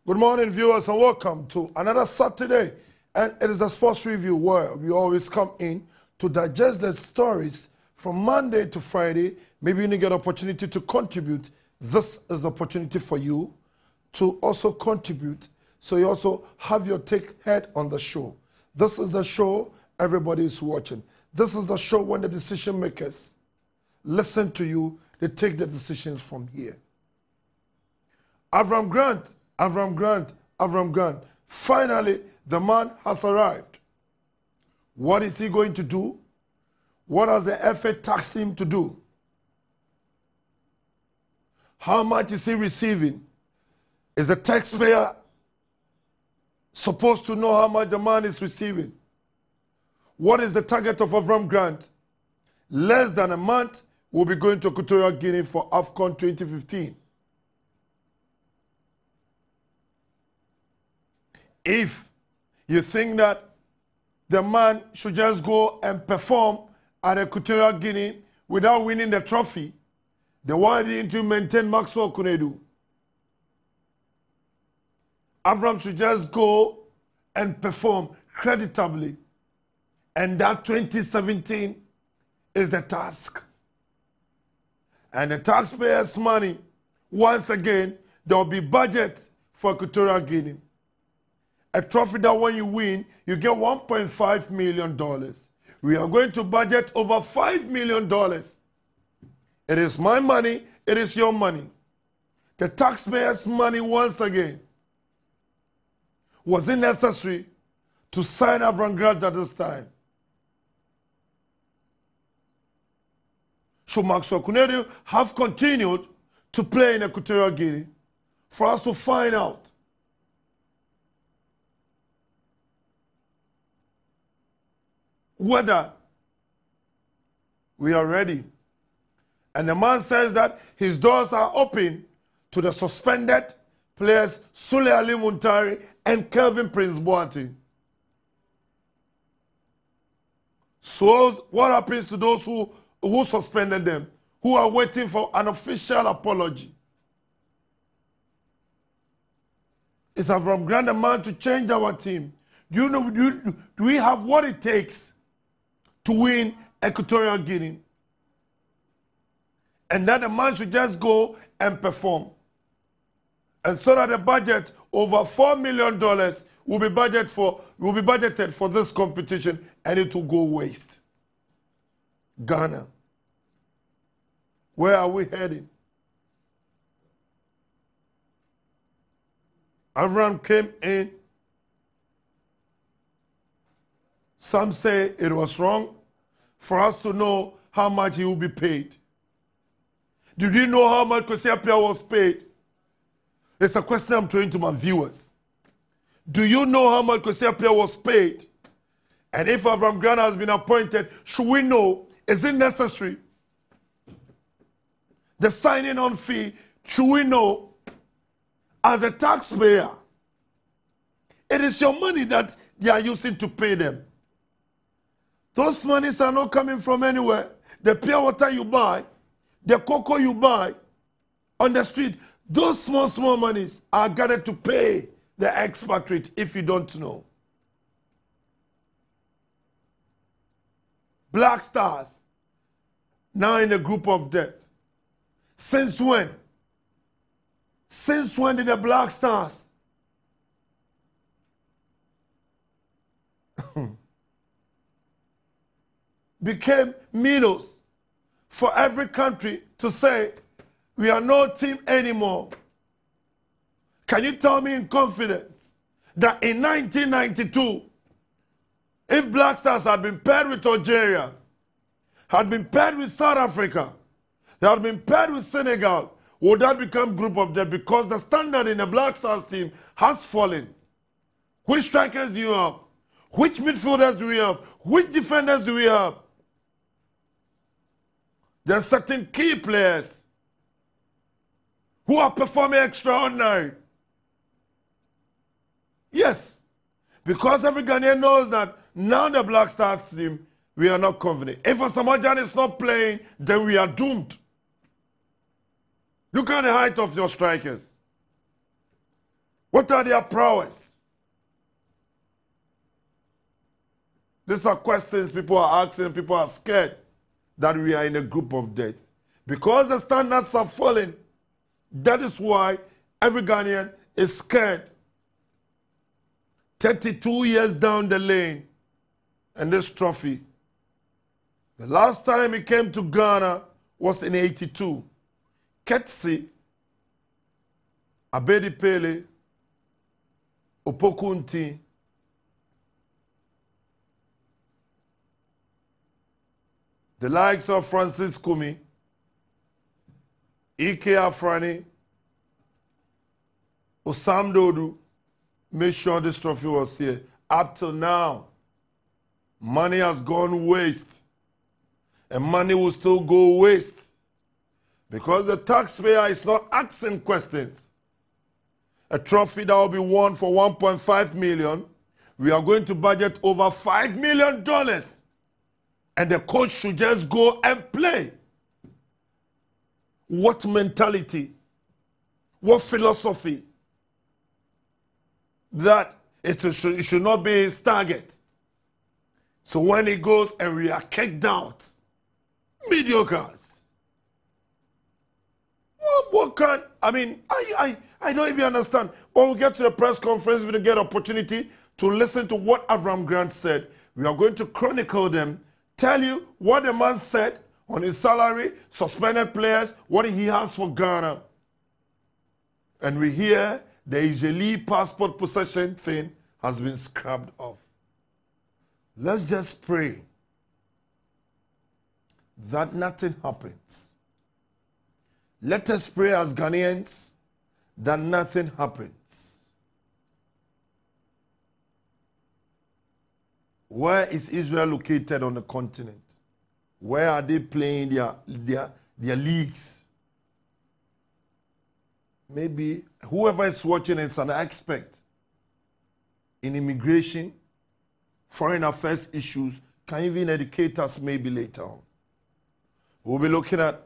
Good morning, viewers, and welcome to another Saturday. And it is a sports review where we always come in to digest the stories from Monday to Friday. Maybe you need to get opportunity to contribute. This is the opportunity for you to also contribute. So you also have your take head on the show. This is the show everybody is watching. This is the show when the decision makers listen to you. They take the decisions from here. Avram Grant. Finally, the man has arrived. What is he going to do? What has the FA tasked him to do? How much is he receiving? Is the taxpayer supposed to know how much the man is receiving? What is the target of Avram Grant? Less than a month, we'll be going to Equatorial Guinea for AFCON 2015. If you think that the man should just go and perform at Equatorial Guinea without winning the trophy, then why didn't you maintain Maxwell Kunedu? Avram should just go and perform creditably. And that 2017 is the task. And the taxpayers' money, once again, there will be budget for Equatorial Guinea. A trophy that when you win, you get $1.5 million. We are going to budget over $5 million. It is my money, it is your money. The taxpayers' money, once again. Was it necessary to sign Avram Grant at this time? Should Maxwell Kunedu have continued to play in Equatorial Guinea for us to find out? Whether we are ready. And the man says that his doors are open to the suspended players Sule Ali Muntari and Kelvin Prince Boateng. So what happens to those who suspended them, who are waiting for an official apology? Is Avram Grant a man to change our team? Do we have what it takes to win Equatorial Guinea? And then the man should just go and perform. And so that the budget over $4 million will be budgeted for this competition, and it will go waste. Ghana. Where are we heading? Avram came in. Some say it was wrong for us to know how much he will be paid. Did you know how much Kwesi Appiah was paid? It's a question I'm throwing to my viewers. Do you know how much Kwesi Appiah was paid? And if Avram Grant has been appointed, should we know? Is it necessary? The signing on fee, should we know? As a taxpayer, it is your money that they are using to pay them. Those monies are not coming from anywhere. The pure water you buy, the cocoa you buy on the street, those small monies are gathered to pay the expatriate, if you don't know. Black Stars, now in a group of death. Since when? Since when did the Black Stars became minnows for every country to say, we are no team anymore? Can you tell me in confidence that in 1992, if Black Stars had been paired with Algeria, had been paired with South Africa, they had been paired with Senegal, would that become group of death? Because the standard in the Black Stars team has fallen. Which strikers do you have? Which midfielders do we have? Which defenders do we have? There are certain key players who are performing extraordinary. Yes, because every Ghanaian knows that now the Black Stars team, we are not confident. If Asamoah is not playing, then we are doomed. Look at the height of your strikers. What are their prowess? These are questions people are asking. People are scared that we are in a group of death. Because the standards are falling, that is why every Ghanaian is scared. 32 years down the lane, and this trophy. The last time he came to Ghana was in 82. Ketsi, Abedi Pele, Opokunti, the likes of Francis Kumi, Ike Afrani, Osam Dodu, made sure this trophy was here. Up till now, money has gone waste. And money will still go waste. Because the taxpayer is not asking questions. A trophy that will be won for 1.5 million, we are going to budget over $5 million. And the coach should just go and play. What mentality? What philosophy? That it should not be his target. So when he goes and we are kicked out, mediocres. What can, I mean, I don't even understand. When we get to the press conference, we get opportunity to listen to what Avram Grant said. We are going to chronicle them, tell you what the man said on his salary, suspended players, what he has for Ghana. And we hear the Israeli passport possession thing has been scrubbed off. Let's just pray that nothing happens. Let us pray as Ghanaians that nothing happens. Where is Israel located on the continent? Where are they playing their leagues? Maybe whoever is watching is an expert in immigration, foreign affairs issues, can even educate us maybe later on. We'll be looking at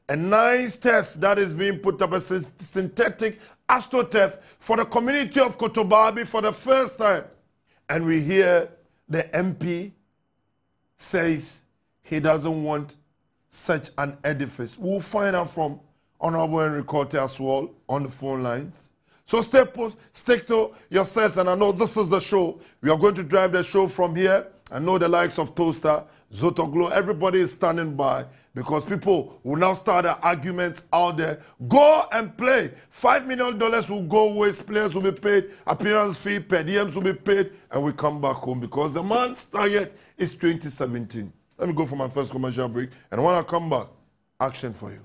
a nice turf that is being put up, a synthetic astroturf for the community of Kotobabi for the first time. And we hear the MP says he doesn't want such an edifice. We'll find out from Honorable Henry Corte as well on the phone lines. So stick to yourselves, and I know this is the show. We are going to drive the show from here. I know the likes of Toaster, Zotoglo, everybody is standing by because people will now start the arguments out there. Go and play. $5 million will go waste. Players will be paid. Appearance fee, per diems will be paid, and we come back home because the man's target is 2017. Let me go for my first commercial break, and when I come back, action for you.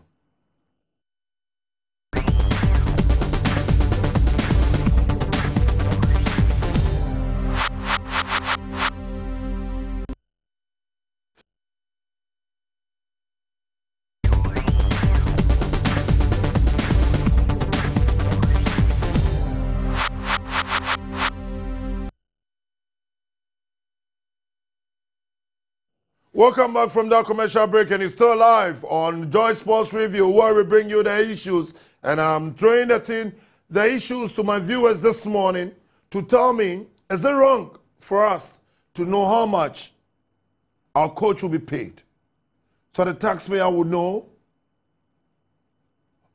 Welcome back from that commercial break, and it's still live on Joy Sports Review, where we bring you the issues. And I'm throwing the issues to my viewers this morning to tell me, is it wrong for us to know how much our coach will be paid? So the taxpayer would know?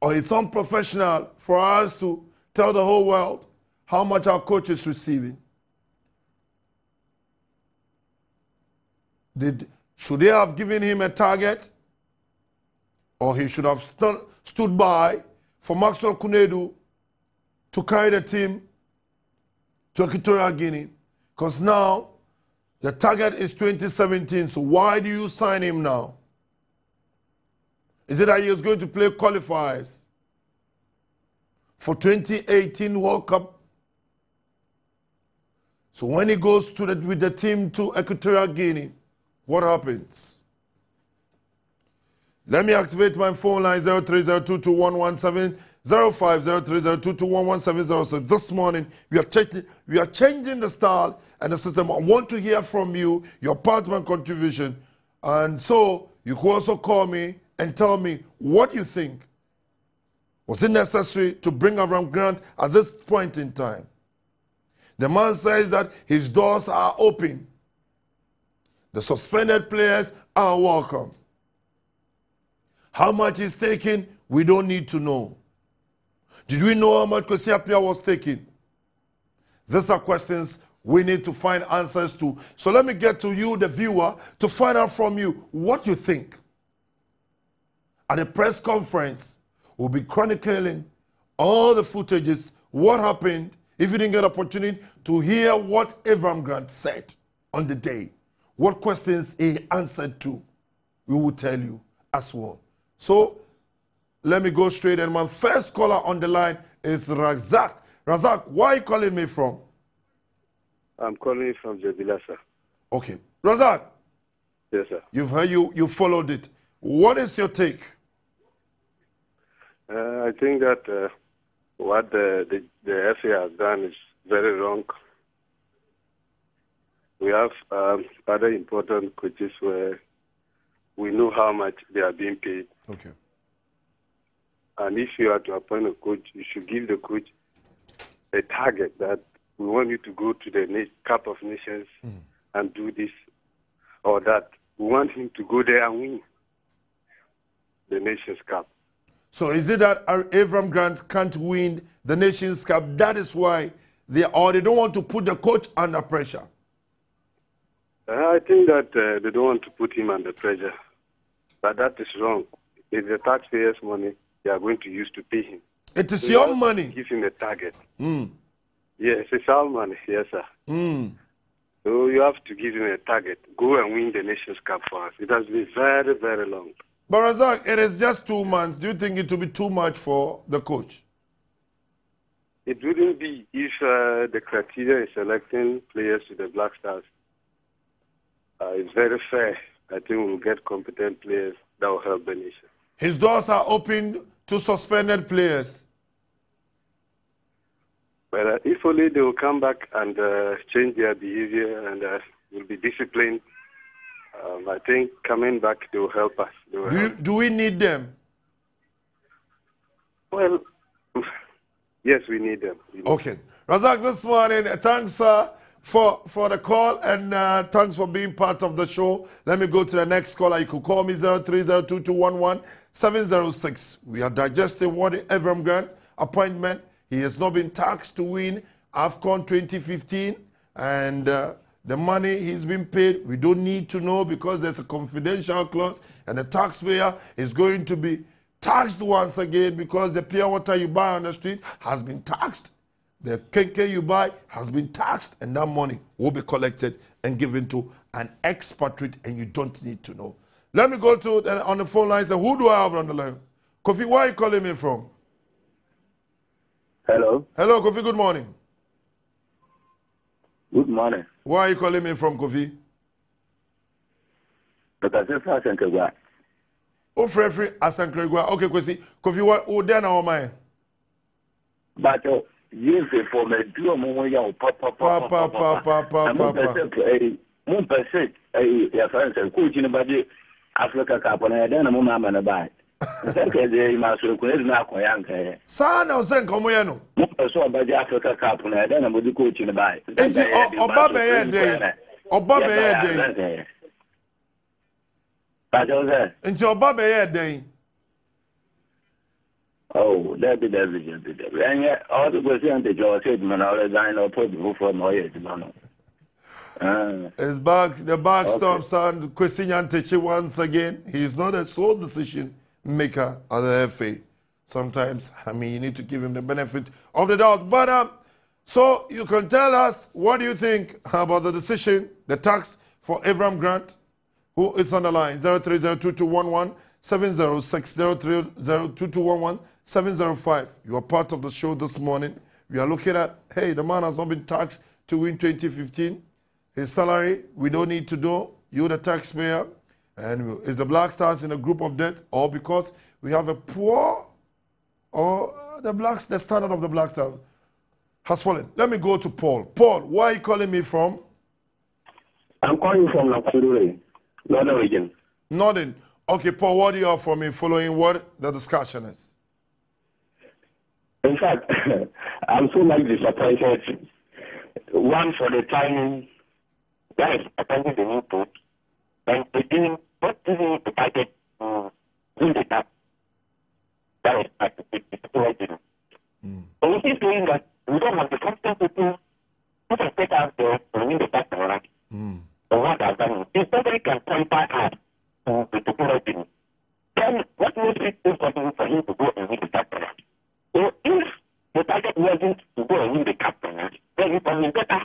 Or it's unprofessional for us to tell the whole world how much our coach is receiving? Should they have given him a target? Or he should have stood by for Maxwell Kunedu to carry the team to Equatorial Guinea? Because now the target is 2017, so why do you sign him now? Is it that he was going to play qualifiers for 2018 World Cup? So when he goes with the team to Equatorial Guinea, what happens? Let me activate my phone line 0302211705, 0302211706. This morning, we are changing the style and the system. I want to hear from you, your part of my contribution. And so, you can also call me and tell me what you think. Was it necessary to bring Avram Grant at this point in time? The man says that his doors are open. The suspended players are welcome. How much is taken, we don't need to know. Did we know how much Kwesi Appiah was taking? These are questions we need to find answers to. So let me get to you, the viewer, to find out from you what you think. At a press conference, we'll be chronicling all the footages, what happened, if you didn't get opportunity to hear what Avram Grant said on the day, what questions he answered to, we will tell you as well. So let me go straight, and my first caller on the line is Razak. Razak, where are you calling me from? I'm calling from Bebli, sir. Okay. Razak. Yes, sir. You've heard, you followed it. What is your take? I think that what the FA has done is very wrong. We have other important coaches where we know how much they are being paid. Okay. And if you are to appoint a coach, you should give the coach a target that we want you to go to the Cup of Nations and do this or that. We want him to go there and win the Nations Cup. So is it that Avram Grant can't win the Nations Cup? That is why they don't want to put the coach under pressure? I think that they don't want to put him under pressure. But that is wrong. It's the taxpayers' money they are going to use to pay him. It is your money. Give him a target. Yes, it's our money. Yes, sir. So you have to give him a target. Go and win the Nations Cup for us. It has been very, very long. But Razak, it is just 2 months. Do you think it will be too much for the coach? It wouldn't be if the criteria is selecting players to the Black Stars. It's very fair. I think we'll get competent players that will help the nation. His doors are open to suspended players. But if only they will come back and change their behavior and will be disciplined, I think coming back, they will help us. Do we need them? Well, yes, we need them. Okay. Razak, this morning, thanks for the call, and thanks for being part of the show. Let me go to the next caller. You could call me 0302211706. We are digesting what the Avram Grant appointment. He has not been taxed to win AFCON 2015, and the money he's been paid, we don't need to know because there's a confidential clause, and the taxpayer is going to be taxed once again because the pure water you buy on the street has been taxed. The KK you buy has been taxed, and that money will be collected and given to an expatriate, and you don't need to know. Let me go to on the phone line. Who do I have on the line? Kofi, where are you calling me from? Hello. Hello, Kofi, good morning. Good morning. Where are you calling me from, Kofi? Dr. Asankregwa. Oh, Frefri Asankregwa. Okay, Kofi, what then our mind? But you say for me, do a moment, young papa. Moon per se, your friends are coaching about the Africa Cup, and I don't know mamma and a buy. Second, must request now, Koyanka. Son of Zen Comoyano. So about the Africa Cup, and I don't know what the coaching about. Obaba day. Obaba day. But into Obaba day. Oh, that be the vision. And yet, all the percentage of statement I resign or put before my head. His back, the back stops and Kwesi Appiah once again. He is not a sole decision maker at the FA. Sometimes, I mean, you need to give him the benefit of the doubt. But so you can tell us, what do you think about the decision, the tax for Avram Grant, who is on the line, 0302211706, 0302211705. You are part of the show this morning. We are looking at, hey, the man has not been taxed to win 2015. His salary, we don't need to know. You're the taxpayer. And is the Black Stars in a group of debt, or because we have a poor, or the standard of the Black Stars has fallen? Let me go to Paul. Paul, where are you calling me from? I'm calling from Nakuru, Northern region. Northern. Okay, Paul, what do you have for me following what the discussion is? In fact, I'm so much disappointed. One, for the timing, that is attending the new put, and again, what is the target in the tap? That is the So we keep saying that we don't have the competent people who can take out there and win the tap, right? Or what I've done. If somebody can qualify us to the people, then what makes it important for him to go and win the tap? So if the target wasn't to go and win the cup, then it would be better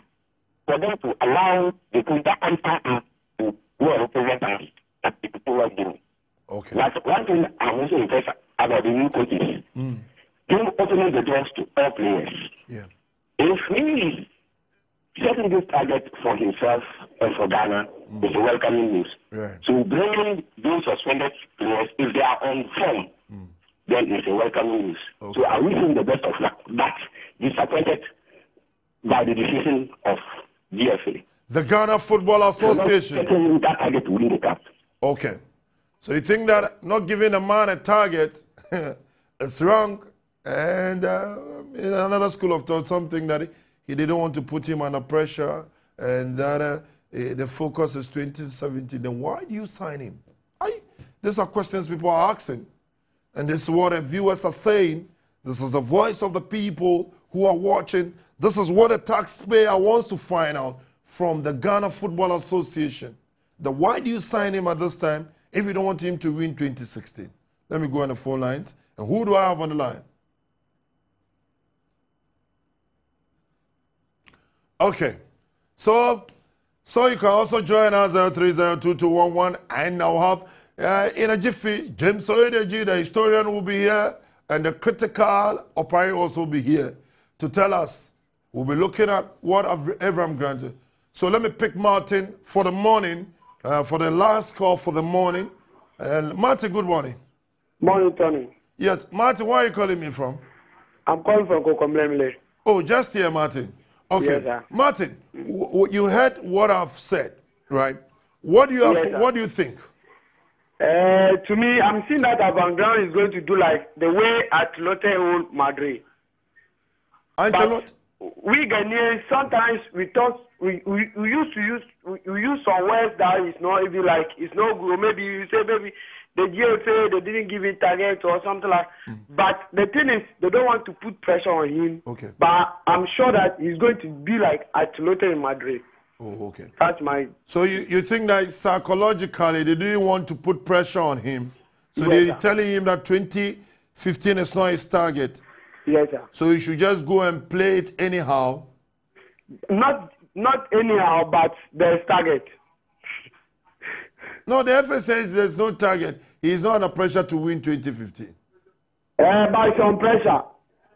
for them to allow the Kunta Alpha to go and represent us at the people of Guinea. Okay. That's one thing I'm also impressed about the new coaches. Him opening the doors to all players. Yeah. If he is setting this target for himself and for Ghana, it's a welcoming news. Right. So bringing those suspended players, if they are on form, then it's a welcome news. Okay. So I wish him the best of luck, but disappointed by the decision of GFA. The Ghana Football Association. Setting that target to win the cup. Okay. So you think that not giving a man a target is wrong? And in another school of thought, something that he didn't want to put him under pressure, and that the focus is 2017. Then why do you sign him? These are questions people are asking. And this is what the viewers are saying. This is the voice of the people who are watching. This is what a taxpayer wants to find out from the Ghana Football Association. Why do you sign him at this time if you don't want him to win 2016? Let me go on the phone lines. And who do I have on the line? Okay. So you can also join us 03022111, and now have in a jiffy, James Oyedeji, the historian, will be here, and the critical operator also will be here to tell us. We'll be looking at what Avram granted. So let me pick Martin for the morning, for the last call for the morning. Martin, good morning. Morning, Tony. Yes, Martin, where are you calling me from? I'm calling from Kokomlemle. Oh, just here, Martin. Okay. Yes, sir. Martin, you heard what I've said, right? What do you have, Yes, what do you think? To me, I'm seeing that Avangran is going to do like the way Atlote hold Madrid. Ancelot? We Ghanaians sometimes we use some words that is not even like it's not good. Maybe you say maybe the GFA they didn't give it target or something like. But the thing is they don't want to put pressure on him. Okay. But I'm sure that he's going to be like Atlote in Madrid. Oh, okay. That's my. So you think that psychologically they didn't want to put pressure on him, so Yes, they're sir. telling him that 2015 is not his target, Yes, sir. so he should just go and play it anyhow. Not anyhow, but there's target. No, the FA says there's no target. He's not under pressure to win 2015. By some pressure.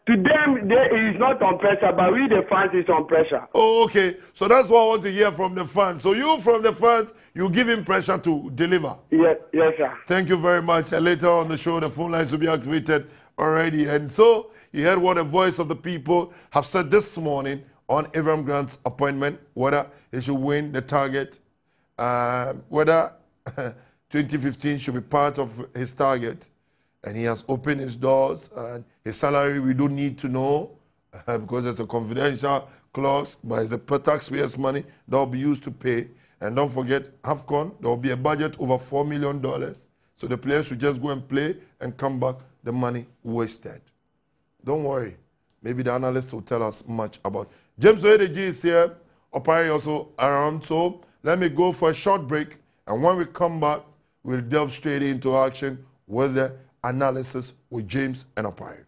To them, he is not on pressure, but we the fans is on pressure. Oh, okay. So that's what I want to hear from the fans. So you from the fans, you give him pressure to deliver. Yes, sir. Thank you very much. And later on the show, the phone lines will be activated already. And so you heard what the voice of the people have said this morning on Avram Grant's appointment, whether he should win the target, whether 2015 should be part of his target. And he has opened his doors, and his salary we don't need to know because it's a confidential clause, but it's the taxpayers' money that will be used to pay. And don't forget, AFCON, there will be a budget over $4 million. So the players should just go and play and come back, the money wasted. Don't worry. Maybe the analyst will tell us much about it. James Oyedeji is here, Opari also around. So let me go for a short break. And when we come back, we'll delve straight into action with the analysis with James and Opari.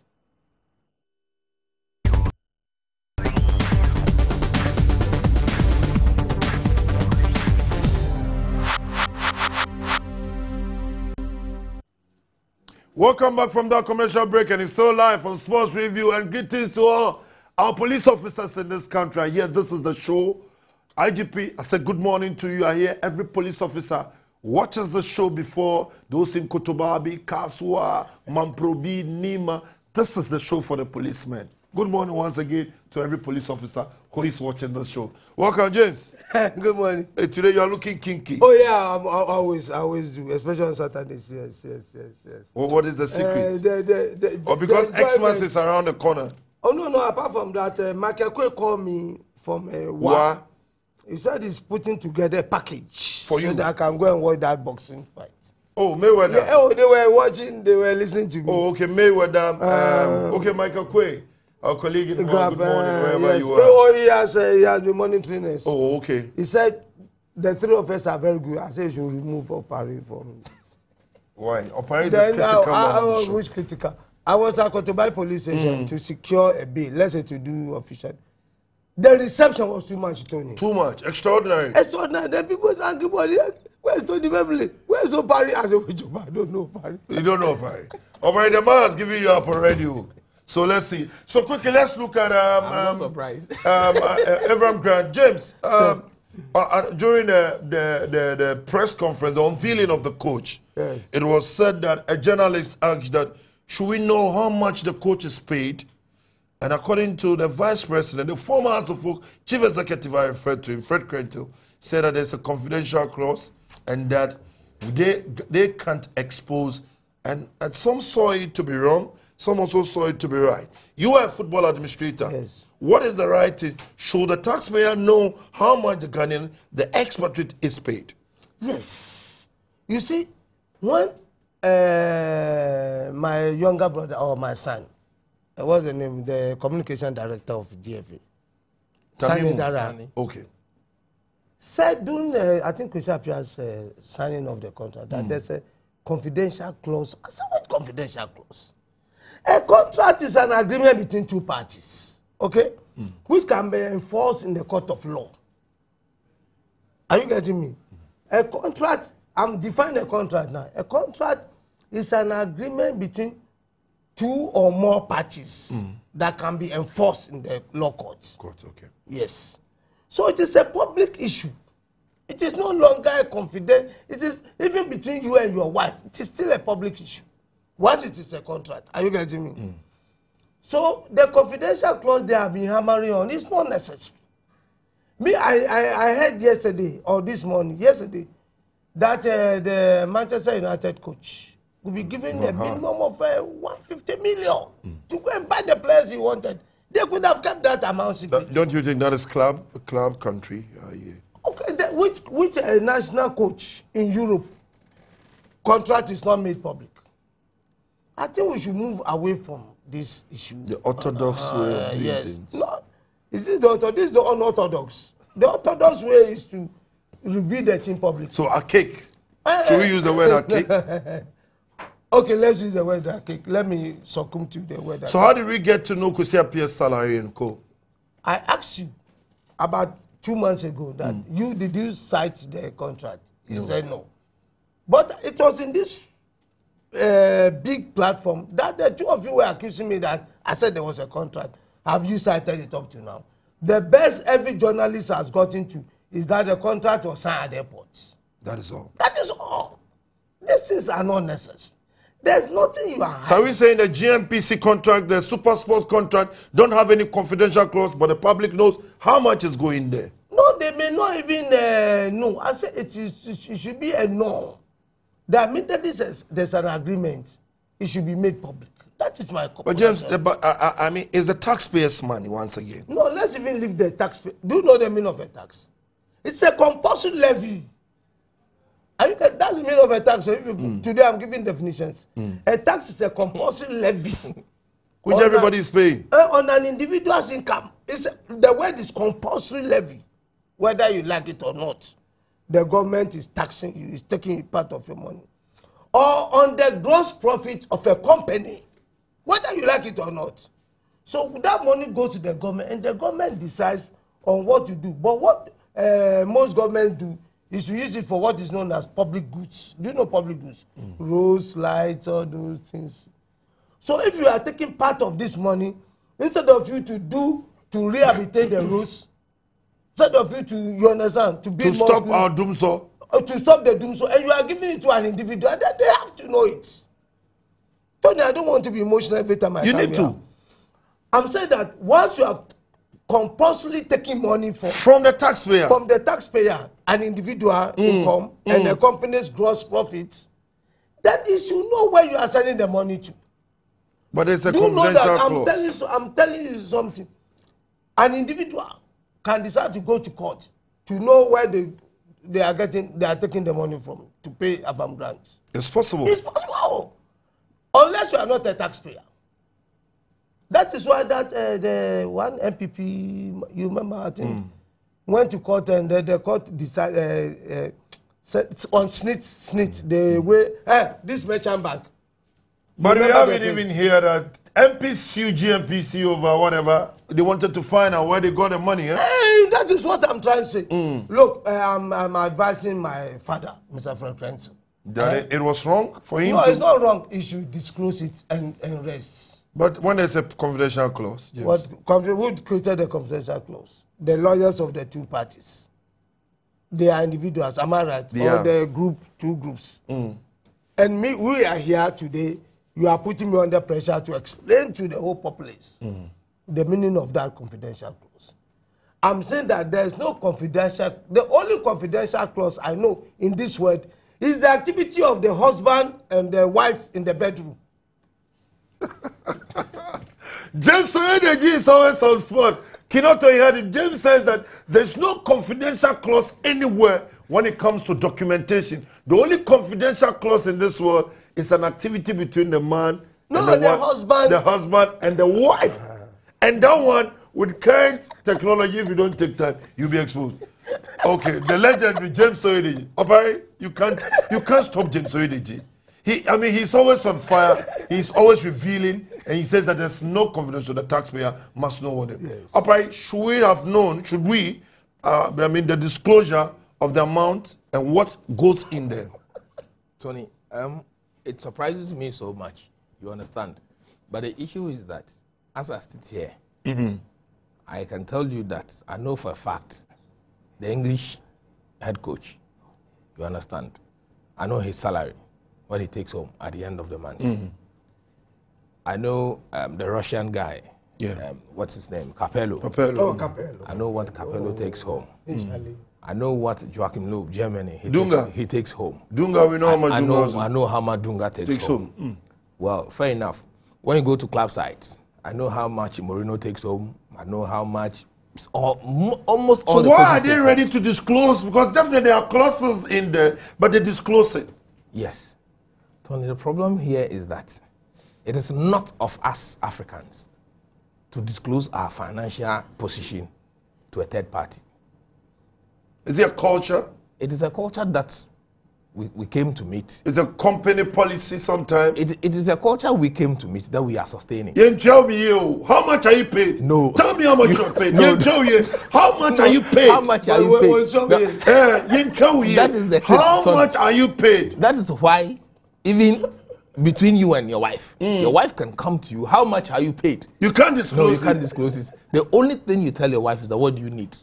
Welcome back from that commercial break, and it's still live on Sports Review. And greetings to all our police officers in this country. Here, this is the show. IGP, I said good morning to you. I hear every police officer watches the show before. Those in Kotobabi, Kasua, Mamprobi, Nima. This is the show for the policemen. Good morning once again to every police officer who is watching this show. Welcome, James. Good morning. Hey, today you are looking kinky. Oh yeah, I always do, especially on Saturdays. Yes. Well, what is the secret? Or because the Xmas is around the corner? Oh no. Apart from that, Michael Kwe called me from Wa. He said he's putting together a package for you, so that I can go and watch that boxing fight. Oh, Mayweather. Yeah, oh, they were watching. They were listening to me. Oh, okay, Mayweather. Okay, Michael Kwe, our colleague in the good morning, wherever yes. you are. Oh, he has been monitoring us. Oh, okay. He said the three of us are very good. I said you should remove Opari from. Why? Opari is a critical which critical? I was at Kotobai police station to secure a bill. Let's say to do official. The reception was too much, Tony. Too much. Extraordinary. Extraordinary. Then people say, where's Tony Bebli? Where's Opari? I said, I don't know Opari. You don't know Opari. Opari, the man has given you up already. So let's see. So quickly, let's look at I'm not surprised. Avram Grant. James, during the press conference, the unveiling of the coach, yes, it was said that a journalist asked that, should we know how much the coach is paid? And according to the vice president, the former House of Folk chief executive I referred to him, Fred Krentil, said that there's a confidential clause and that they can't expose. And some saw it to be wrong, some also saw it to be right. You are a football administrator. Yes. What is the right thing? Should the taxpayer know how much the Ghanaian, the expatriate, is paid? Yes. You see, when my younger brother or my son, what's the name? The communication director of GFA. Sani Dara. Okay. Said during, I think Kwesi Apia's signing of the contract, that there's a confidential clause. I said, what confidential clause? A contract is an agreement between two parties, okay? Which can be enforced in the court of law. Are you getting me? A contract, I'm defining a contract now. A contract is an agreement between two or more parties that can be enforced in the law courts. Okay. Yes. So it is a public issue. It is no longer a confidential. It is even between you and your wife. It is still a public issue. Once it is a contract. Are you getting me? So the confidential clause they have been hammering on is not necessary. Me, I heard yesterday or this morning, that the Manchester United coach will be given a minimum of 150 million to go and buy the players he wanted. They could have kept that amount secret. Don't you think that is club country? Yeah. Okay, which national coach in Europe contract is not made public? I think we should move away from this issue. The orthodox way of doing things. No, this is the unorthodox. The orthodox way is to reveal the team public. So archaic. Should we use the word archaic? Okay, let's use the word archaic. Let me succumb to the word archaic. So how did we get to know Kwesi Apia's salary and co? I asked you about 2 months ago that did you cite the contract? You said no. But it was in this big platform that the two of you were accusing me that I said there was a contract. Have you cited it up to now? The best every journalist has gotten to is that the contract was signed at the airport. That is all. That is all. These things are not necessary. There's nothing you are hiding. So are we saying the GMPC contract, the Super Sports contract, don't have any confidential clause, but the public knows how much is going there? No, they may not even know. I say it should be a no. That immediately there's an agreement, it should be made public. That is my comment. But James, I mean, it's the taxpayers' money once again. No, let's even leave the taxpayer. Do you know the meaning of a tax? It's a compulsory levy. That's the meaning of a tax. So today I'm giving definitions. A tax is a compulsory levy. Which everybody is paying. On an individual's income. The word is compulsory levy. Whether you like it or not. The government is taxing you, is taking part of your money. Or on the gross profit of a company. Whether you like it or not. So that money goes to the government and the government decides on what to do. But what most governments do is to use it for what is known as public goods. Do you know public goods? Roads, lights, all those things. So if you are taking part of this money, instead of you to rehabilitate the roads, instead of you you understand, to build more stop our doomso. To stop the doomso, and you are giving it to an individual, they have to know it. Tony, I don't want to be emotional every time I come here. You need to. I'm saying that once you have compulsorily taken money from the taxpayer, an individual income, and the company's gross profits, then you should know where you are sending the money to. But it's a Do you know confidential that clause. I'm telling you something. An individual can decide to go to court to know where they are taking the money from to pay AFAM grants. It's possible. It's possible, unless you are not a taxpayer. That is why the one MPP, you remember, I think, went to court and the court decided on snit the way this merchant bank. But we haven't even heard that MPs sue GMPC over whatever they wanted to find out where they got the money. That is what I'm trying to say. Look, I'm advising my father, Mr. Frank Renson. That it was wrong for him. No, it's not wrong. He should disclose it and rest. But when there's a confidential clause, James. Who created the confidential clause? The lawyers of the two parties. They are individuals, am I right? Yeah. Or the two groups. And we are here today. You are putting me under pressure to explain to the whole populace the meaning of that confidential clause. I'm saying that there is no confidential. The only confidential clause I know in this world is the activity of the husband and the wife in the bedroom. James Oyedeji is always on spot. Kinoto, you heard it. James says that there's no confidential clause anywhere when it comes to documentation. The only confidential clause in this world is an activity between the man and the husband and the wife. And that one, with current technology, if you don't take time, you'll be exposed. Okay, the legendary James Oyedeji. Opari, you can't stop James Oyedeji. He's always on fire. He's always revealing, and he says that there's no confidence, so the taxpayer must know what it is. Yes. Upright, should we, the disclosure of the amount and what goes in there? Tony, it surprises me so much, you understand? But the issue is that, as I sit here, I can tell you that I know for a fact the English head coach, you understand? I know his salary, what he takes home at the end of the month. I know the Russian guy, what's his name? Capello. Oh, Capello. I know what Capello takes home. I know what Joachim Löw, Germany, he takes home. Dunga, we know how much Dunga. I know how much Dunga takes home. Well, fair enough. When you go to club sites, I know how much Mourinho takes home. I know how much almost all. So why are they ready to disclose? Because definitely there are clauses in there, but they disclose it. Yes. Tony, the problem here is that it is not of us Africans to disclose our financial position to a third party. Is it a culture? It is a culture that we came to meet. It's a company policy sometimes. It is a culture we came to meet that we are sustaining. You tell me how much are you paid? No. Tell me how much you're paid. You tell me how much are you paid? How much are you paid? You tell me that is the how much are you paid? That is why even between you and your wife can come to you. How much are you paid? You can't disclose it. No, you can't disclose it. The only thing you tell your wife is that what do you need?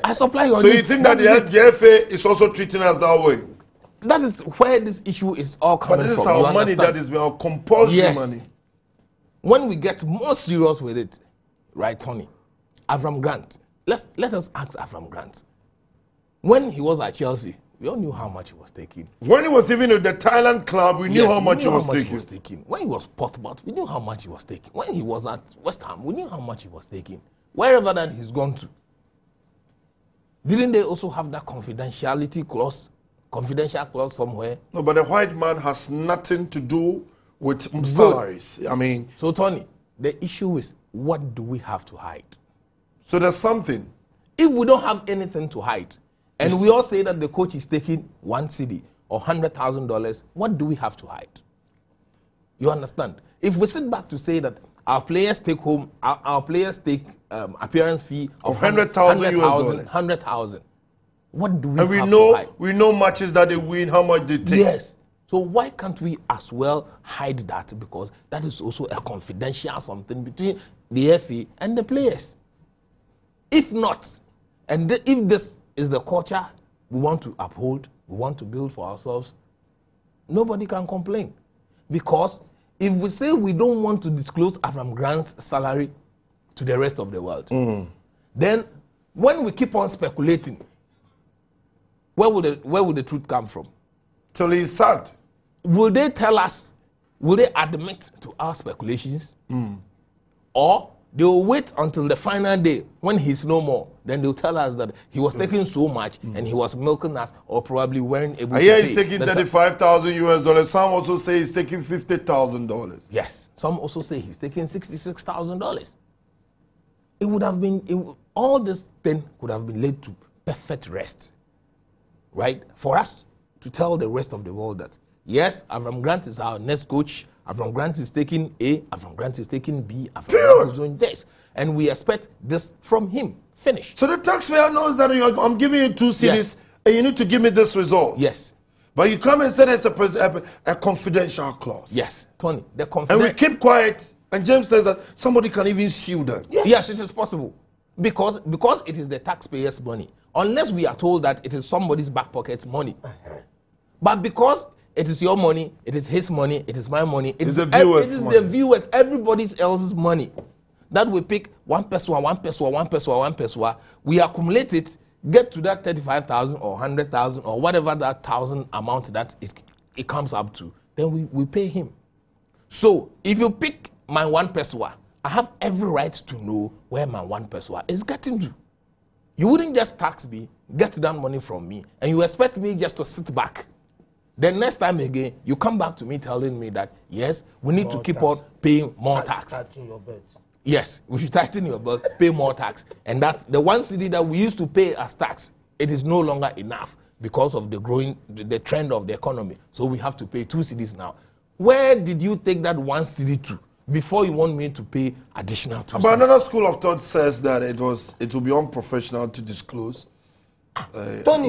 I supply your needs. So you think that the FA is also treating us that way? That is where this issue is all coming from. But this is our money that is our compulsory money. When we get more serious with it, right, Tony? Avram Grant. Let us ask Avram Grant. When he was at Chelsea, we all knew how much he was taking. When he was even at the Thailand club, we knew how much he was taking. When he was Portsmouth, we knew how much he was taking. When he was at West Ham, we knew how much he was taking. Wherever that he's gone to. Didn't they also have that confidential clause somewhere? No, but the white man has nothing to do with salaries. I mean... So, Tony, the issue is, what do we have to hide? So there's something. If we don't have anything to hide, and we all say that the coach is taking one cedi or $100,000, what do we have to hide? You understand? If we sit back to say that our players take home, our players take appearance fee of $100,000. What do we have to hide? We know matches that they win, how much they take. Yes. So why can't we as well hide that? Because that is also a confidential something between the FA and the players. If not, and if this is the culture we want to uphold, we want to build for ourselves, nobody can complain. Because if we say we don't want to disclose Avram Grant's salary to the rest of the world, then when we keep on speculating, where will the truth come from? Till he's sad. Will they tell us, will they admit to our speculations? Or they will wait until the final day when he's no more. Then they'll tell us that he was taking so much and he was milking us, or probably weren't able to pay. He's taking $35,000 US. Some also say he's taking $50,000. Yes. Some also say he's taking $66,000. It would have been, all this thing could have been laid to perfect rest. Right? For us to tell the rest of the world that, yes, Avram Grant is our next coach. Avram Grant is taking A, Avram Grant is taking B, Avram Grant is doing this. And we expect this from him. Finish. So the taxpayer knows that I'm giving you 2 cities and you need to give me this result. Yes. But you come and say there's a confidential clause. Yes, Tony. And we keep quiet. And James says that somebody can even sue them. Yes, it is possible. Because it is the taxpayers' money. Unless we are told that it is somebody's back pocket's money. But because it is your money, it is his money, it is my money, it is the viewers, everybody else's money. That we pick one peswa, we accumulate it, get to that 35,000 or 100,000 or whatever that 1,000 amount that it comes up to, then we pay him. So if you pick my one peswa, I have every right to know where my one peswa is getting to. You wouldn't just tax me, get that money from me, and you expect me just to sit back. Then next time again, you come back to me telling me that, yes, we need to keep on paying more tax. Yes, we should tighten your belt, pay more tax. And that's the 1 cedi that we used to pay as tax. It is no longer enough because of the trend of the economy. So we have to pay 2 cedis now. Where did you take that 1 cedi to before you want me to pay additional 2 cedis? But another school of thought says that it will be unprofessional to disclose. Tony,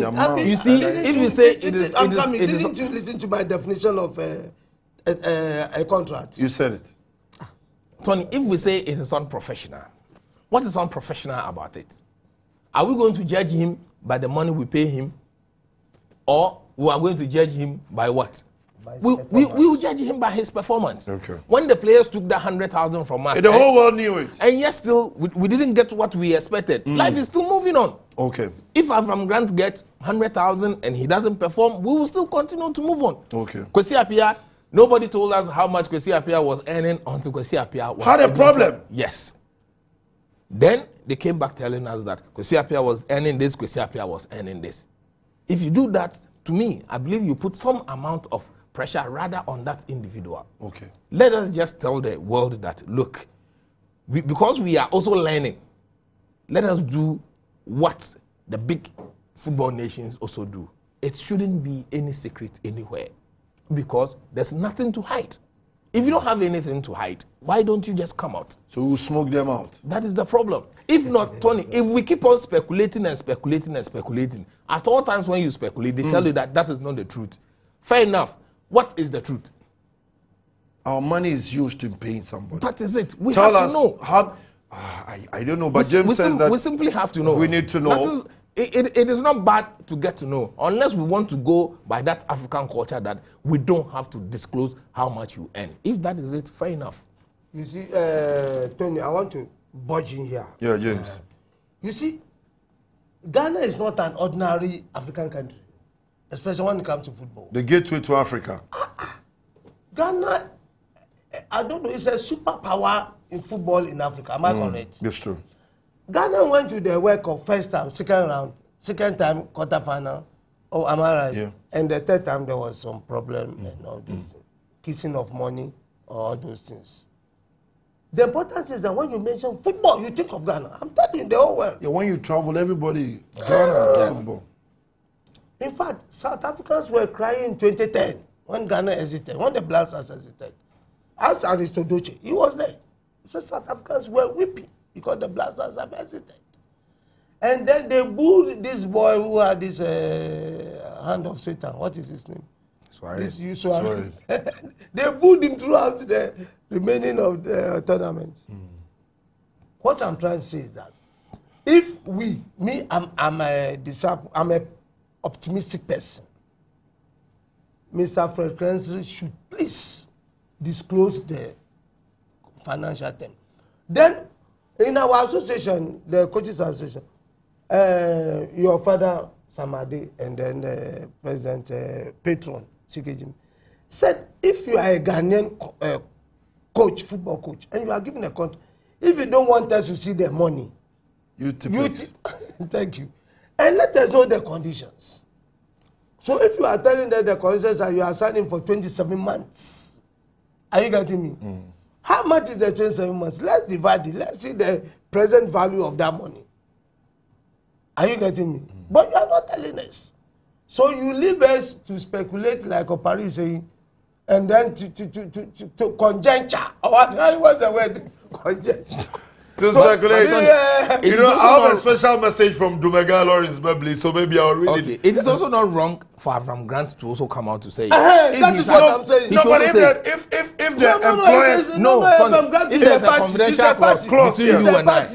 you see, if you say didn't you listen to my definition of a contract? You said it. Tony, if we say it is unprofessional, what is unprofessional about it? Are we going to judge him by the money we pay him? Or we are going to judge him by what? We will judge him by his performance. Okay. When the players took that 100,000 from us, the whole world knew it. And yet still, we didn't get what we expected. Life is still moving on. Okay. If Avram Grant gets 100,000 and he doesn't perform, we will still continue to move on. Okay. Kwesi Appiah, nobody told us how much Kwesi Appiah was earning until Kwesi Appiah was had a problem. Yes. Then they came back telling us that Kwesi Appiah was earning this, Kwesi Appiah was earning this. If you do that, to me, I believe you put some amount of pressure rather on that individual. Okay. Let us just tell the world that, look, because we are also learning, let us do what the big football nations also do. It shouldn't be any secret anywhere because there's nothing to hide. If you don't have anything to hide, why don't you just come out? So we'll smoke them out. That is the problem. If not, Tony, if we keep on speculating and speculating and speculating, at all times when you speculate, they tell you that that is not the truth. Fair enough. What is the truth? Our money is used in paying somebody. That is it. We Tell have us to know. How, I don't know, but James says that we simply have to know. We need to know. It is not bad to get to know, unless we want to go by that African culture that we don't have to disclose how much you earn. If that is it, fair enough. You see, Tony, I want to budge in here. Yeah, James. You see, Ghana is not an ordinary African country, especially when it comes to football. The gateway to Africa. Ghana, I don't know, it's a superpower in football in Africa. Am I correct? That's true. Ghana went to the World Cup first time, second round, second time quarterfinal. Oh, am I right? Yeah. And the third time there was some problem and all this kissing of money or all those things. The important is that when you mention football, you think of Ghana. I'm telling you, the whole world. Yeah, when you travel, everybody, Ghana, football. In fact, South Africans were crying in 2010 when Ghana hesitated, when the Black Stars hesitated. As Aristodoche, he was there. So South Africans were weeping because the Black Stars have hesitated. And then they booed this boy who had this hand of Satan. What is his name? Suarez. This Suarez. They booed him throughout the remaining of the tournament. What I'm trying to say is that if I'm a disciple, I'm a optimistic person. Mr. Fred Krensley should please disclose the financial term. Then, in our association, the coaches association, your father Samadi and then President Patron Sikejim said, if you are a Ghanaian coach, football coach, and you are given a contract, if you don't want us to see the money, thank you, and let us know the conditions. So if you are telling that the conditions are you are signing for 27 months, are you getting me? How much is the 27 months? Let's divide it. Let's see the present value of that money. Are you getting me? But you are not telling us. So you leave us to speculate like Opari saying, and then to conjecture. Or what's the word? Conjecture. To speculate. You know, I have a special message from Dumega Lawrence Bebli, so maybe I'll read it. It is also not wrong for Avram Grant to also come out to say it. That is what I'm saying. No, but if the employers... if there's a confidential clause between you and I,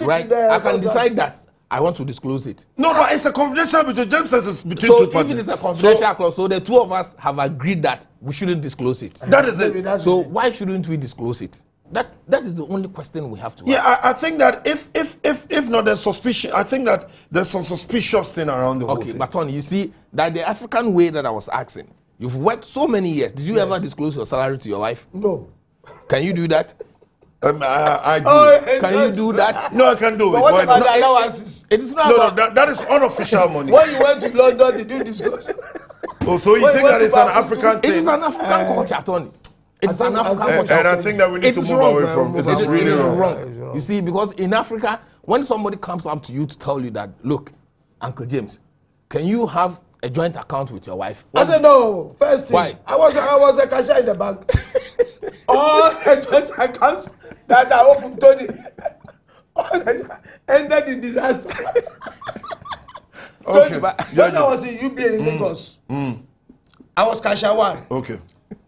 right, I can decide that I want to disclose it. No, but it's a confidential between James says it's between two two parties. If it is a confidential clause, so the two of us have agreed that we shouldn't disclose it. That is it. So why shouldn't we disclose it? That is the only question we have to ask. Yeah, I think that if not there's suspicion, I think that there's some suspicious thing around the whole thing. Okay, but Tony, you see that the African way that I was asking, you've worked so many years. Did you ever disclose your salary to your wife? No. Can you do that? I do. Can you do that? No, I can do it. What about the allowances? It is not. That is unofficial money. When you went to London, did you disclose? Oh, so you think that it's an African thing? It is an African culture, Tony. It's an African culture. And I think that we need to move away from it. It is really wrong. You see, because in Africa, when somebody comes up to you to tell you that, look, Uncle James, can you have a joint account with your wife? I said no. First thing, why? I was a cashier in the bank. All the joint accounts that I opened, Tony, ended in disaster. Okay. When I was in UBA in Lagos, I was cashier one. Okay.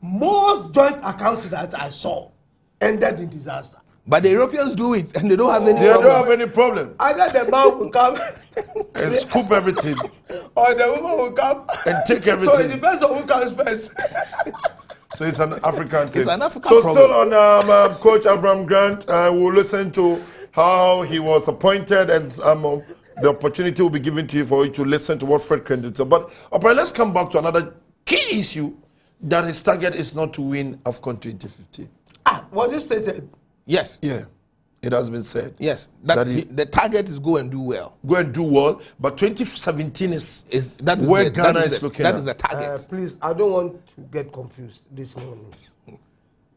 Most joint accounts that I saw ended in disaster. But the Europeans do it and they don't have any problem. They don't have any problem. Either the man will come and scoop everything. Or the woman will come and take everything. So it depends on who comes first. So it's an African thing. It's an African so problem. Still on Coach Avram Grant, we'll listen to how he was appointed and the opportunity will be given to you for you to listen to what Fred Kennedy said. But let's come back to another key issue, that his target is not to win AFCON 2015. Was it stated? Yes. Yeah, it has been said. Yes, the target is go and do well. Go and do well, but 2017 is where Ghana is looking at. That is the target. Please, I don't want to get confused this morning.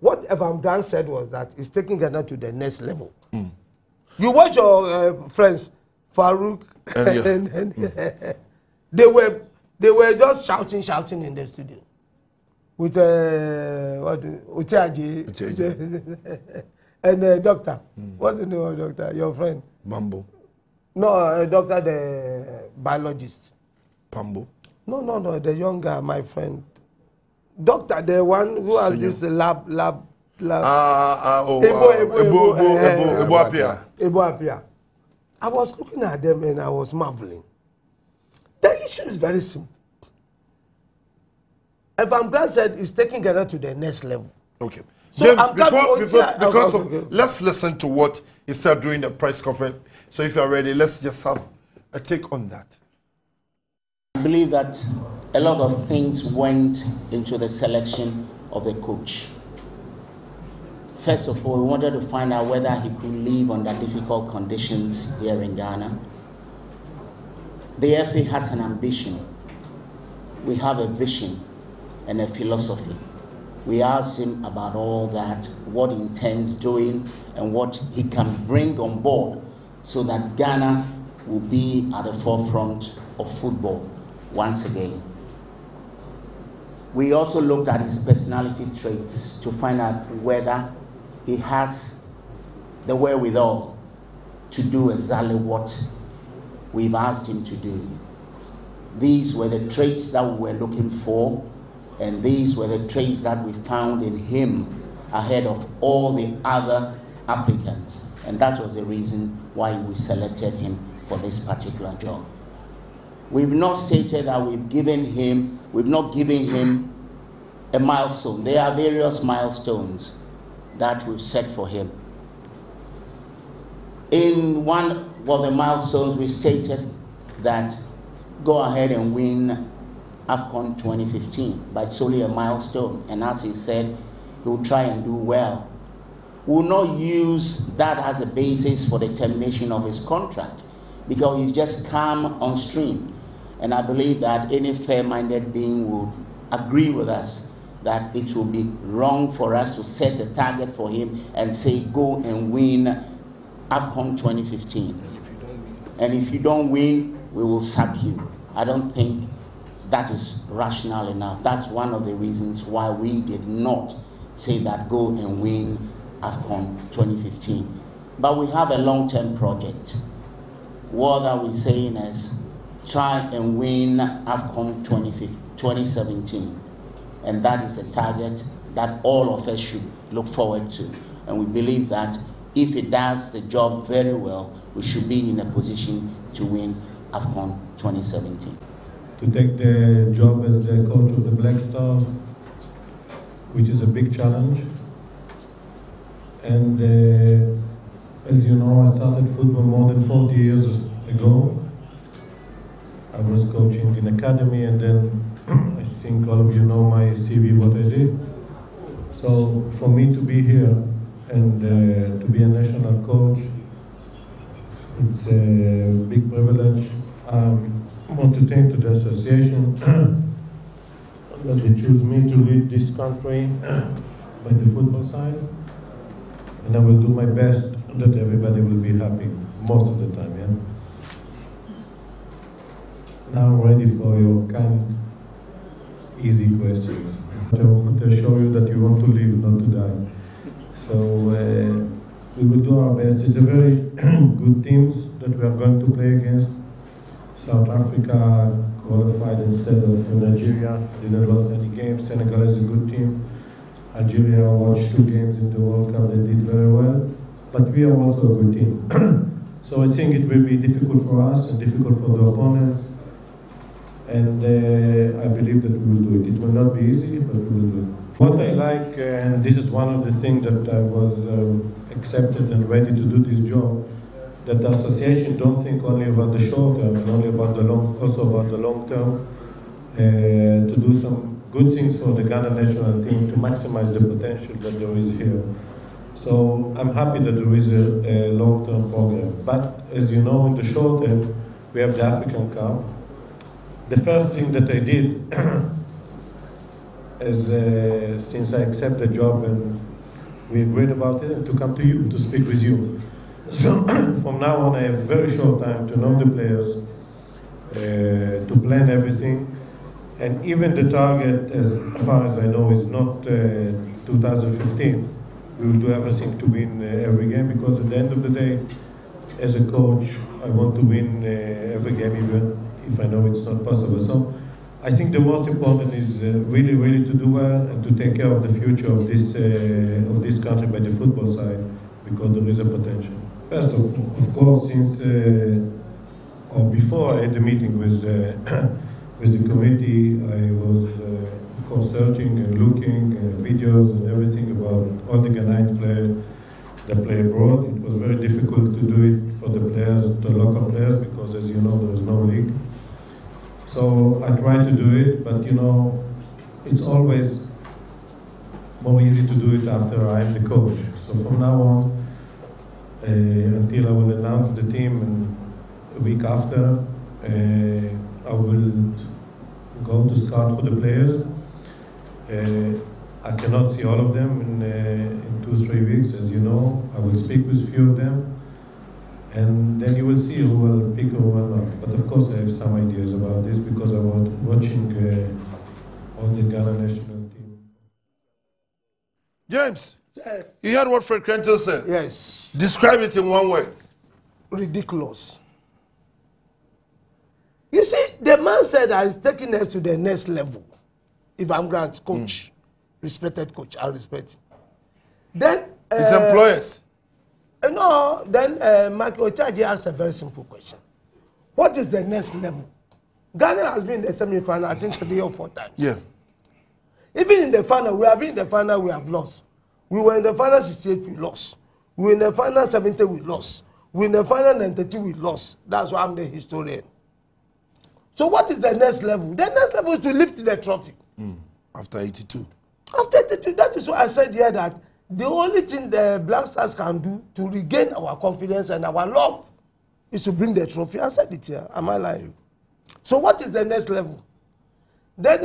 What Evan Brand said was that he's taking Ghana to the next level. You watch your friends, Farouk, and they were just shouting in the studio. With Uteaji and doctor. What's the name of doctor? Your friend? Mambo. No, doctor, the biologist. Pambo. No, the younger, my friend. Doctor, the one who has this lab. Ebo Apia. I was looking at them and I was marveling. The issue is very simple. Evan Brand said he's taking Ghana to the next level. Okay. So James, let's listen to what he said during the press conference. So if you're ready, let's just have a take on that. I believe that a lot of things went into the selection of the coach. First of all, we wanted to find out whether he could live under difficult conditions here in Ghana. The FA has an ambition. We have a vision and a philosophy. We asked him about all that, what he intends doing, and what he can bring on board so that Ghana will be at the forefront of football once again. We also looked at his personality traits to find out whether he has the wherewithal to do exactly what we've asked him to do. These were the traits that we were looking for, and these were the traits that we found in him ahead of all the other applicants. And that was the reason why we selected him for this particular job. We've not stated that we've not given him a milestone. There are various milestones that we've set for him. In one of the milestones, we stated that go ahead and win AFCON 2015, but it's only a milestone. And as he said, he will try and do well. We will not use that as a basis for the termination of his contract, because he's just come on stream. And I believe that any fair-minded being would agree with us that it will be wrong for us to set a target for him and say, go and win AFCON 2015. And if you don't win, we will sack you. I don't think that is rational enough. That's one of the reasons why we did not say that go and win AFCON 2015. But we have a long-term project. What are we saying is try and win AFCON 2017. And that is a target that all of us should look forward to. And we believe that if it does the job very well, we should be in a position to win AFCON 2017. To take the job as the coach of the Black Stars, which is a big challenge. And as you know, I started football more than 40 years ago. I was coaching in academy, and then I think all of you know my CV, what I did. So for me to be here and to be a national coach, it's a big privilege. I want to thank to the association that they choose me to lead this country by the football side, and I will do my best that everybody will be happy most of the time. Yeah. Now I'm ready for your kind, easy questions. I want to show you that you want to live, not to die. So we will do our best. It's a very good teams that we are going to play against. South Africa qualified instead of Nigeria, didn't lose any games. Senegal is a good team. Algeria watched 2 games in the World Cup, they did very well. But we are also a good team. So I think it will be difficult for us and difficult for the opponents. And I believe that we will do it. It will not be easy, but we will do it. What I like, and this is one of the things that I was accepted and ready to do this job, that the association don't think only about the short term and only about the long, also about the long term, to do some good things for the Ghana national team to maximize the potential that there is here. So I'm happy that there is a long-term program. But as you know, in the short term, we have the African Cup. The first thing that I did is, since I accept the job and we agreed about it, to come to you, to speak with you. So from now on, I have very short time to know the players, to plan everything. And even the target, as far as I know, is not 2015. We will do everything to win every game, because at the end of the day, as a coach, I want to win every game, even if I know it's not possible. So I think the most important is really, really to do well and to take care of the future of this country by the football side, because there is a potential. First, of course, since or before I had the meeting with the committee, I was, of course, searching and looking videos and everything about all the Ghanaian players that play abroad. It was very difficult to do it for the players, the local players, because, as you know, there is no league. So I tried to do it, but you know, it's always more easy to do it after I'm the coach. So from now on, until I will announce the team, and a week after, I will go to scout for the players. I cannot see all of them in 2-3 weeks, as you know. I will speak with a few of them, and then you will see who will pick or who will not. But of course, I have some ideas about this, because I was watching all the Ghana national team. James, you heard what Fred Krentel said? Yes. Describe it in one word. Ridiculous. You see, the man said that he's taking us to the next level. If I'm Grant, coach, respected coach, I respect him. Then his employers. No, then Michael Ochaji asked a very simple question. What is the next level? Ghana has been in the semi-final, I think, 3 or 4 times. Yeah. Even in the final, we have been in the final, we have lost. We were in the final 68, we lost. We were in the final 70, we lost. We were in the final 92, we lost. That's why I'm the historian. So what is the next level? The next level is to lift the trophy. After 82. After 82, that is why I said here that the only thing the Black Stars can do to regain our confidence and our love is to bring the trophy. I said it here. Am I lying? So what is the next level? Then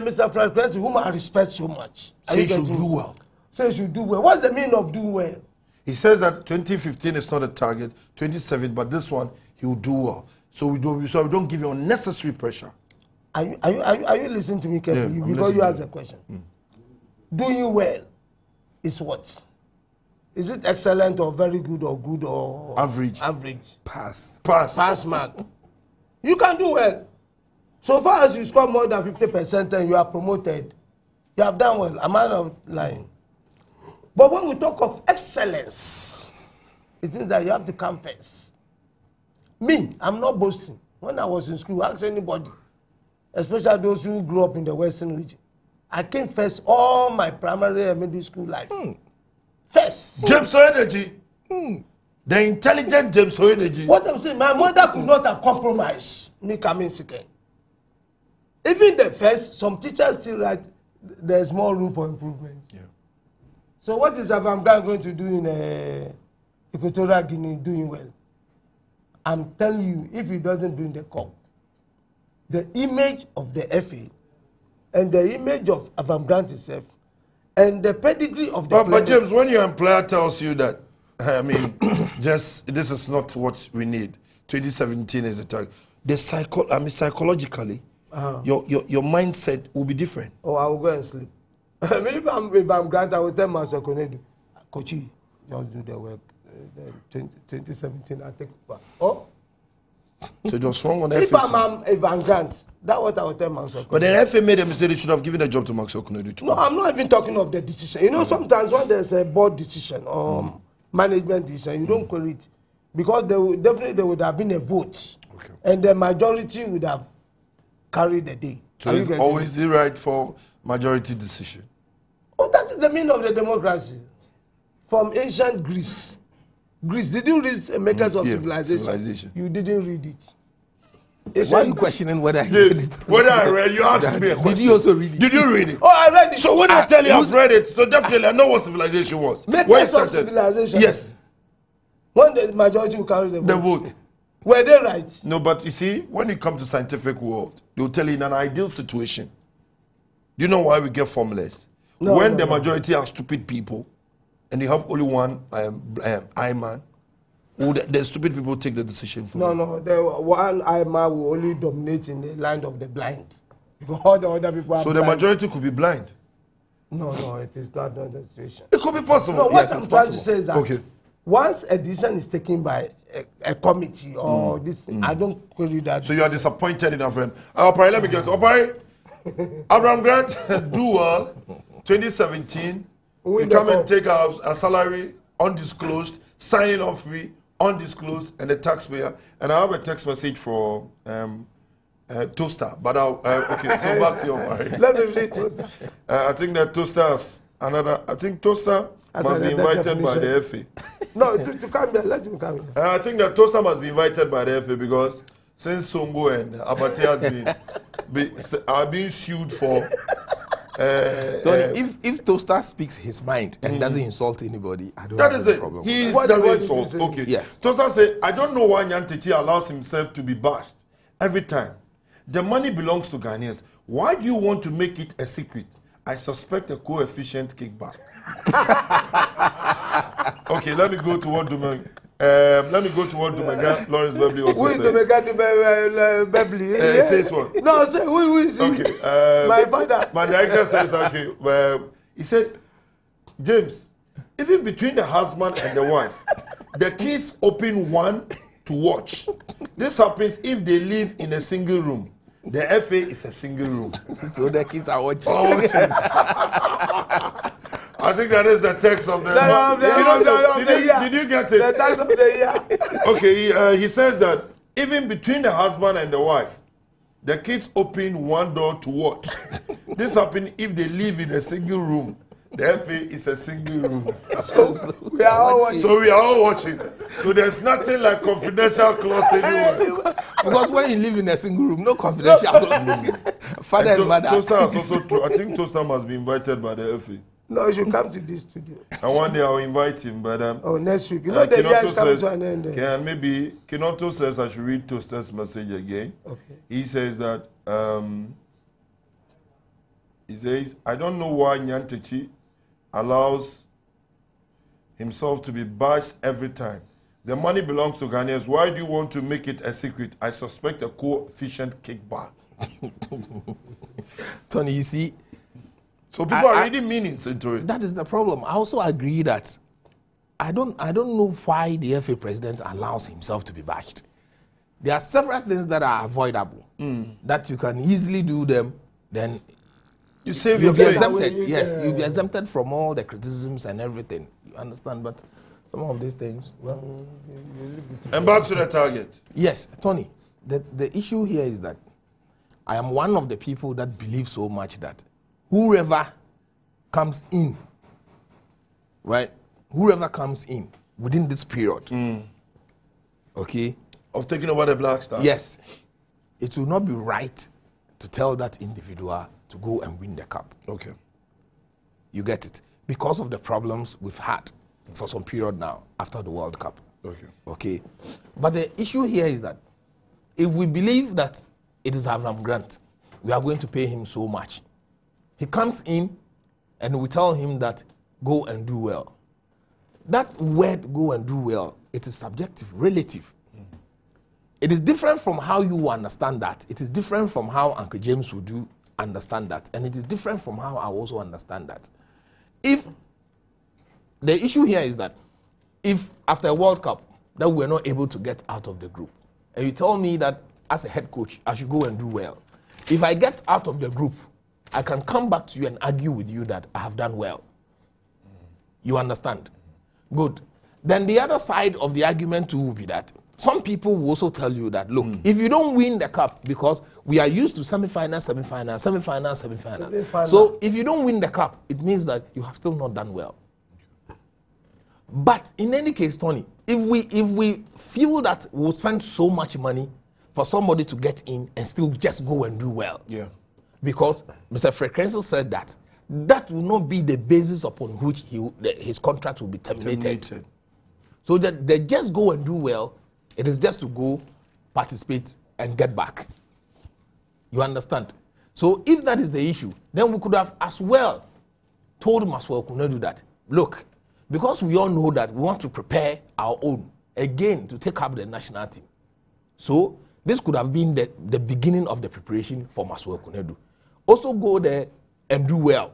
Mr. Frank Prince, whom I respect so much, Say you should do well. Say you should do well. What's the meaning of do well? He says that 2015 is not a target, 27, but this one he will do well. So we don't give you unnecessary pressure. Are you listening to me carefully? Yeah, because you asked a question. Doing well is what? Is it excellent or very good or good or average? Average. Pass. Pass mark. You can do well. So far as you score more than 50% and you are promoted, you have done well. Am I not lying? But when we talk of excellence, it means that you have to come first. Me, I'm not boasting. When I was in school, ask anybody, especially those who grew up in the Western region. I came first all my primary and middle school life. First. James Oyedeji. The intelligent James Oyedeji. What I'm saying, my mother could not have compromised me coming second. Even the first, some teachers still write, there's more room for improvement. Yeah. So what is Avamgan going to do in Equatorial Guinea doing well? I'm telling you, if he doesn't bring the cup, the image of the FA and the image of Avamgan itself and the pedigree of the But James, when your employer tells you that, I mean, just this is not what we need. 2017 is the target. Psychologically, your mindset will be different. Oh, I will go and sleep. I mean, if I'm Grant, I will tell Master Konedu, Kochi, just do the work. 2017, I take over. Oh? So it was wrong on If FA. I'm Grant, that's what I will tell Master Konedu. But then FA made a mistake. They should have given the job to Max Okonedu. No, I'm not even talking of the decision. You know, sometimes when there's a board decision or management decision, you don't query it. Because there would have been a vote. Okay. And the majority would have carried the day. So it's always the right for majority decision. Oh, that is the meaning of the democracy. From ancient Greece. Did you read Makers of Civilization? You didn't read it. Why are you questioning whether whether I read? You asked me a question. Did you also read it? Did you read it? Oh, I read it. So when I tell you I've read it, so definitely I know what civilization was. Makers of Civilization. Yes. When the majority will carry the vote. Were they right? No, but you see, when it comes to scientific world, they'll tell you in an ideal situation. Do you know why we get formulas? When the majority are stupid people, and you have only one I man, the stupid people take the decision for them. No, the one I man will only dominate in the land of the blind. Because all the other people are so blind. The majority could be blind? No, it is not the situation. It could be possible. No, what I'm trying to say is that once a decision is taken by a committee or this, I don't query that. So you are disappointed in Abraham. Opari, let me get to Opari. Abraham Grant, do well. 2017, we come and take our salary undisclosed, signing off free, undisclosed, and the taxpayer. And I have a text message for Toaster. But okay, so back to you, Opari. Let me read Toaster. I think that Toaster has another. I think Toaster must be invited by the FA. No, to come here, let him come here. I think that Toaster must be invited by the FA because since Songo and Abate are being sued for. If Toaster speaks his mind and doesn't insult anybody, I don't that have is a it. problem. He doesn't insult. Okay. Yes. Toaster say, I don't know why Nyantechi allows himself to be bashed every time. The money belongs to Ghanaians. Why do you want to make it a secret? I suspect a coefficient kickback. Okay, let me go to what Dumega Lawrence Bebli also said. Bebli. It says what? No, say who is he? Okay. My father. My director says okay. He said, James, even between the husband and the wife, the kids open one to watch. This happens if they live in a single room. The FA is a single room. So the kids are watching. I think that is the text of the Did you get it? The text of the year. Okay, he says that even between the husband and the wife, the kids open one door to watch. this happen if they live in a single room. The FA is a single room. So we are all watching. So we are all watching. So there's nothing like confidential clause anywhere. Because when you live in a single room, no confidential clause. Father and mother. Toaster has also true. I think Toaster must be invited by the FA. No, he should come to this studio. And one day I'll invite him, but next week. You know the year is coming to an end. Maybe Kinoto says I should read Toaster's message again. Okay. He says that he says, I don't know why Nyantechi allows himself to be bashed every time. The money belongs to Ghanaians. Why do you want to make it a secret? I suspect a coefficient kickback. Tony, you see, so people are reading meanings into it. That is the problem. I also agree that I don't know why the FA president allows himself to be bashed. There are several things that are avoidable, that you can easily do them, then you save you'll your be face. exempted. Yes, you'll be exempted from all the criticisms and everything. You understand? But some of these things, well. And back to the target. Yes, Tony, the issue here is that I am one of the people that believe so much that whoever comes in, right? Whoever comes in within this period, okay? Of taking over the Black Star? Yes. It will not be right to tell that individual to go and win the cup. Okay. You get it? Because of the problems we've had for some period now after the World Cup. Okay. Okay. But the issue here is that if we believe that it is Avram Grant, we are going to pay him so much. He comes in and we tell him that go and do well. That word go and do well, it is subjective, relative. It is different from how you understand that. It is different from how Uncle James would do understand that. And it is different from how I also understand that. If the issue here is that if after a World Cup that we're not able to get out of the group, and you tell me that as a head coach, I should go and do well. If I get out of the group, I can come back to you and argue with you that I have done well. You understand? Good. Then the other side of the argument too will be that some people will also tell you that, look, if you don't win the cup, because we are used to semi-final, semi-final, semi-final, semi-final. So if you don't win the cup, it means that you have still not done well. But in any case, Tony, if we feel that we'll spend so much money for somebody to get in and still just go and do well, because Mr. Frekrenzel said that will not be the basis upon which his contract will be terminated. So that they just go and do well, it is just to go, participate, and get back. You understand? So if that is the issue, then we could have as well told Maswell Kunedu that, look, because we all know that we want to prepare our own, again, to take up the national team. So this could have been the beginning of the preparation for Maswell Kunedu. Also go there and do well.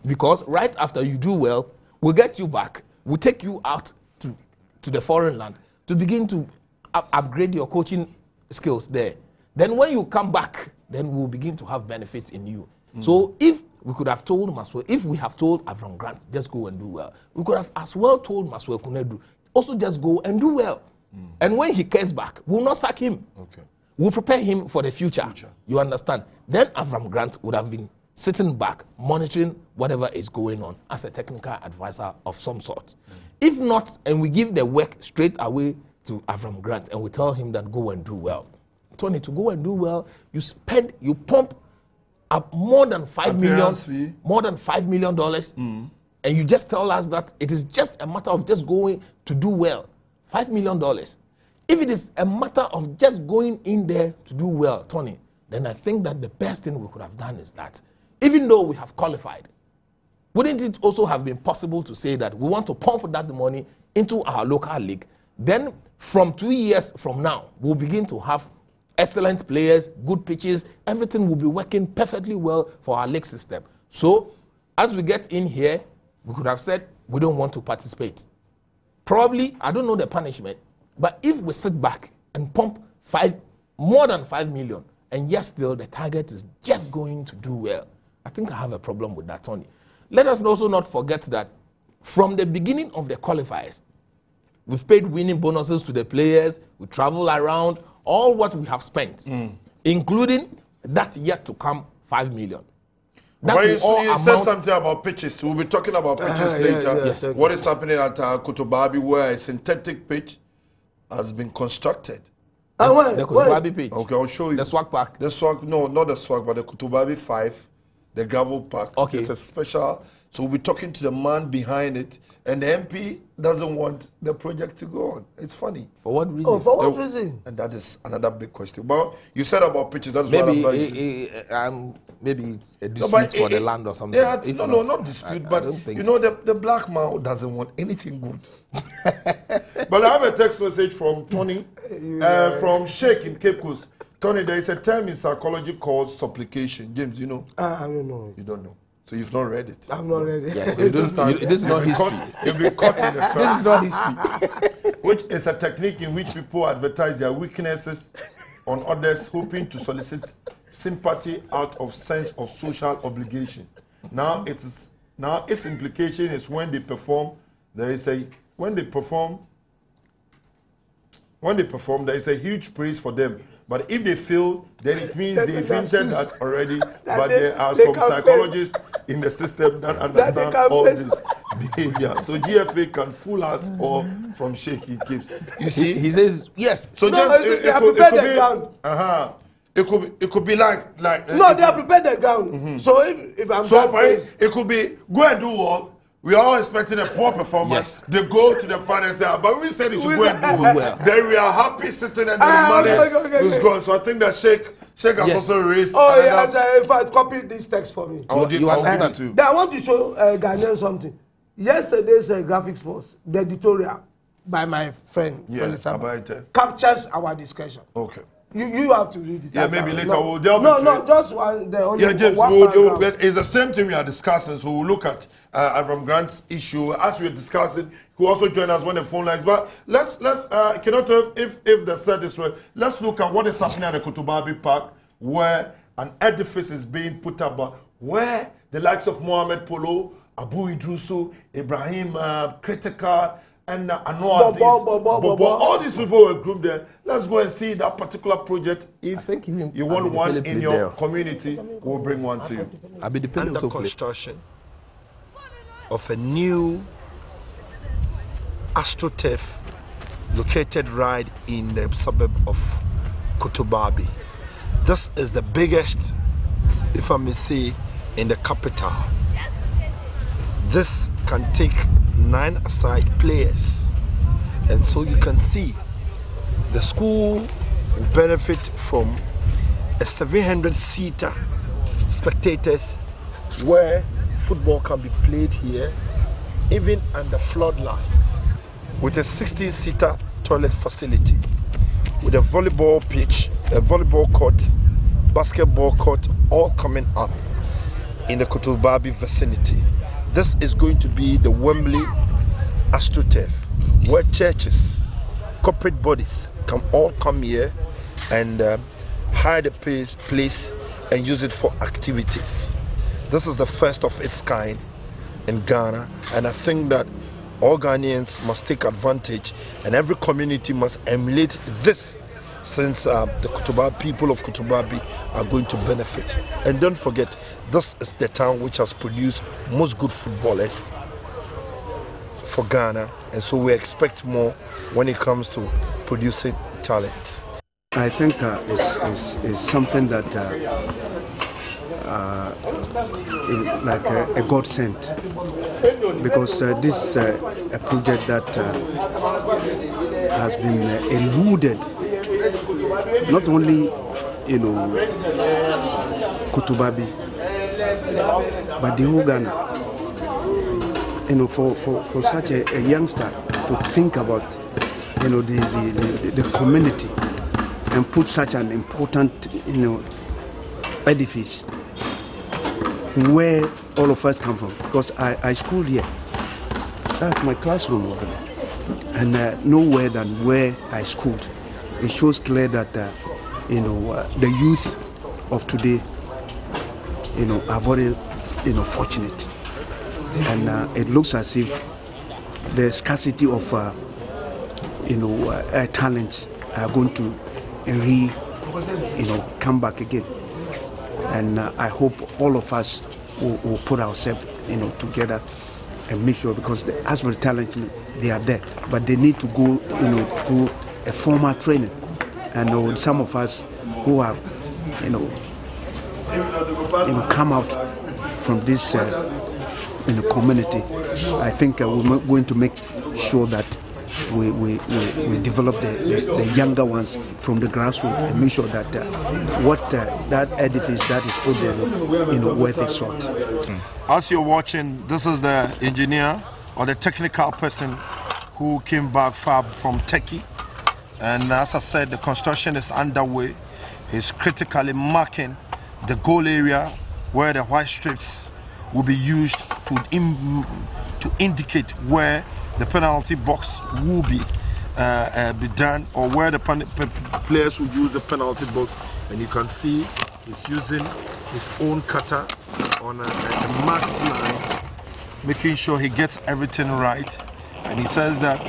Because right after you do well, we'll get you back. We'll take you out to the foreign land to begin to upgrade your coaching skills there. Then when you come back, then we'll begin to have benefits in you. So if we could have told Maswell, if we have told Avram Grant, just go and do well, we could have as well told Maswell Kunedu, also just go and do well. And when he comes back, we'll not sack him. Okay. We'll prepare him for the future. You understand? Then Avram Grant would have been sitting back, monitoring whatever is going on as a technical advisor of some sort. If not, and we give the work straight away to Avram Grant and we tell him that go and do well. Tony, to go and do well, you pump up more than $5 million, and you just tell us that it is just a matter of just going to do well. $5 million. If it is a matter of just going in there to do well, Tony, then I think that the best thing we could have done is that, even though we have qualified, wouldn't it also have been possible to say that we want to pump that money into our local league? Then from 2 years from now, we'll begin to have excellent players, good pitches, everything will be working perfectly well for our league system. So as we get in here, we could have said we don't want to participate. Probably, I don't know the punishment, but if we sit back and pump more than 5 million, and yet still the target is just going to do well, I think I have a problem with that, Tony. Let us also not forget that from the beginning of the qualifiers, we've paid winning bonuses to the players, we travel around, all what we have spent, including that yet to come 5 million. That But will you all said amount. something about pitches. We'll be talking about pitches later. yes. What is happening at Kotobabi, where a synthetic pitch has been constructed? The When? Kotobabi pitch. Okay, I'll show you. The swag park. The swag, no, not the swag, but the Kotobabi 5, the gravel park. Okay. It's a special. So we'll be talking to the man behind it, and the MP doesn't want the project to go on. It's funny. For what reason? Oh, for what reason? And that is another big question. But you said about pitches. That's what I'm going Maybe a dispute for the land or something. Yeah, If not dispute, but don't think- you know, the black man doesn't want anything good. But I have a text message from Tony, from Sheikh in Cape Coast. Tony, there is a term in psychology called supplication. James, you know? I don't know. You don't know. So you've not read it. I'm not ready. Yes, so this is not history. You'll be caught in the trap. This is not history. Which is a technique in which people advertise their weaknesses on others, hoping to solicit sympathy out of sense of social obligation. Now its implication is when they perform, there is a huge praise for them. But if they fail, then it means they've hinted that already. But there are some psychologists in the system that understand all this behavior. So GFA can fool us all from shaky keeps. You see? He says yes. So No, just, they are prepared the ground. It could be like No, they are prepared the ground. So if I'm so that place, it could be go and do what we are all expecting a poor performance. Yes. They go to the final and say, but we said you should go and do well. Then we are happy sitting and the money is gone. So I think that Sheikh has also raised. oh yes, in fact, copy this text for me. I'll give You it understand? to you. Then I want to show Ghanaian something. Yesterday's graphics post, the editorial by my friend Felix about captures our discussion. Okay. You have to read it. Yeah, maybe later no, we'll delve no, into no, it. just one. The only Yeah, James, one paragraph. it's the same thing we are discussing. So we'll look at Avram Grant's issue as we're discussing. Who also join us when the phone lines. But let's cannot tell if the set is well. Let's look at what is happening at the Kotobabi Park, where an edifice is being put up, but where the likes of Mohamed Polo, Abu Idrusu, Ibrahim Critical, and Anwar Aziz, Bobo. all these people were grouped there. Let's go and see that particular project. If think even you want Abidi one Philip in is your there. community, we'll bring one to you. Under construction of a new AstroTurf located right in the suburb of Kotobabi. This is the biggest, if I may say, in the capital. This can take 9 aside players, and so you can see the school will benefit from a 700-seater spectators where football can be played here even under floodlights, with a 16-seater toilet facility, with a volleyball pitch, a volleyball court, basketball court, all coming up in the Kotobabi vicinity. This is going to be the Wembley AstroTurf, where churches, corporate bodies can all come here and hire the place and use it for activities. This is the first of its kind in Ghana, and I think that all Ghanaians must take advantage and every community must emulate this, since the people of Kotobabi are going to benefit. And don't forget, this is the town which has produced most good footballers for Ghana, and so we expect more when it comes to producing talent. I think is something that is like a godsend, because this is a project that has been eluded, not only Kotobabi, but the whole Ghana. For such a youngster to think about the community and put such an important edifice where all of us come from, because I schooled here. That's my classroom over there, and nowhere than where I schooled. It shows clear that the youth of today are very fortunate, and it looks as if the scarcity of talents are going to come back again. And I hope all of us we'll put ourselves, together and make sure, because as for the talent, they are there, but they need to go, through a formal training. And some of us who have, come out from this in the community, I think we're going to make sure that we develop the younger ones from the grassroots and make sure that that edifice that is out there, worth its salt. As you're watching, this is the engineer or the technical person who came back from Turkey. And as I said, the construction is underway. He's critically marking the goal area where the white strips will be used to indicate where the penalty box will be done, or where the players will use the penalty box. And you can see he's using his own cutter on a marked line, making sure he gets everything right. And he says that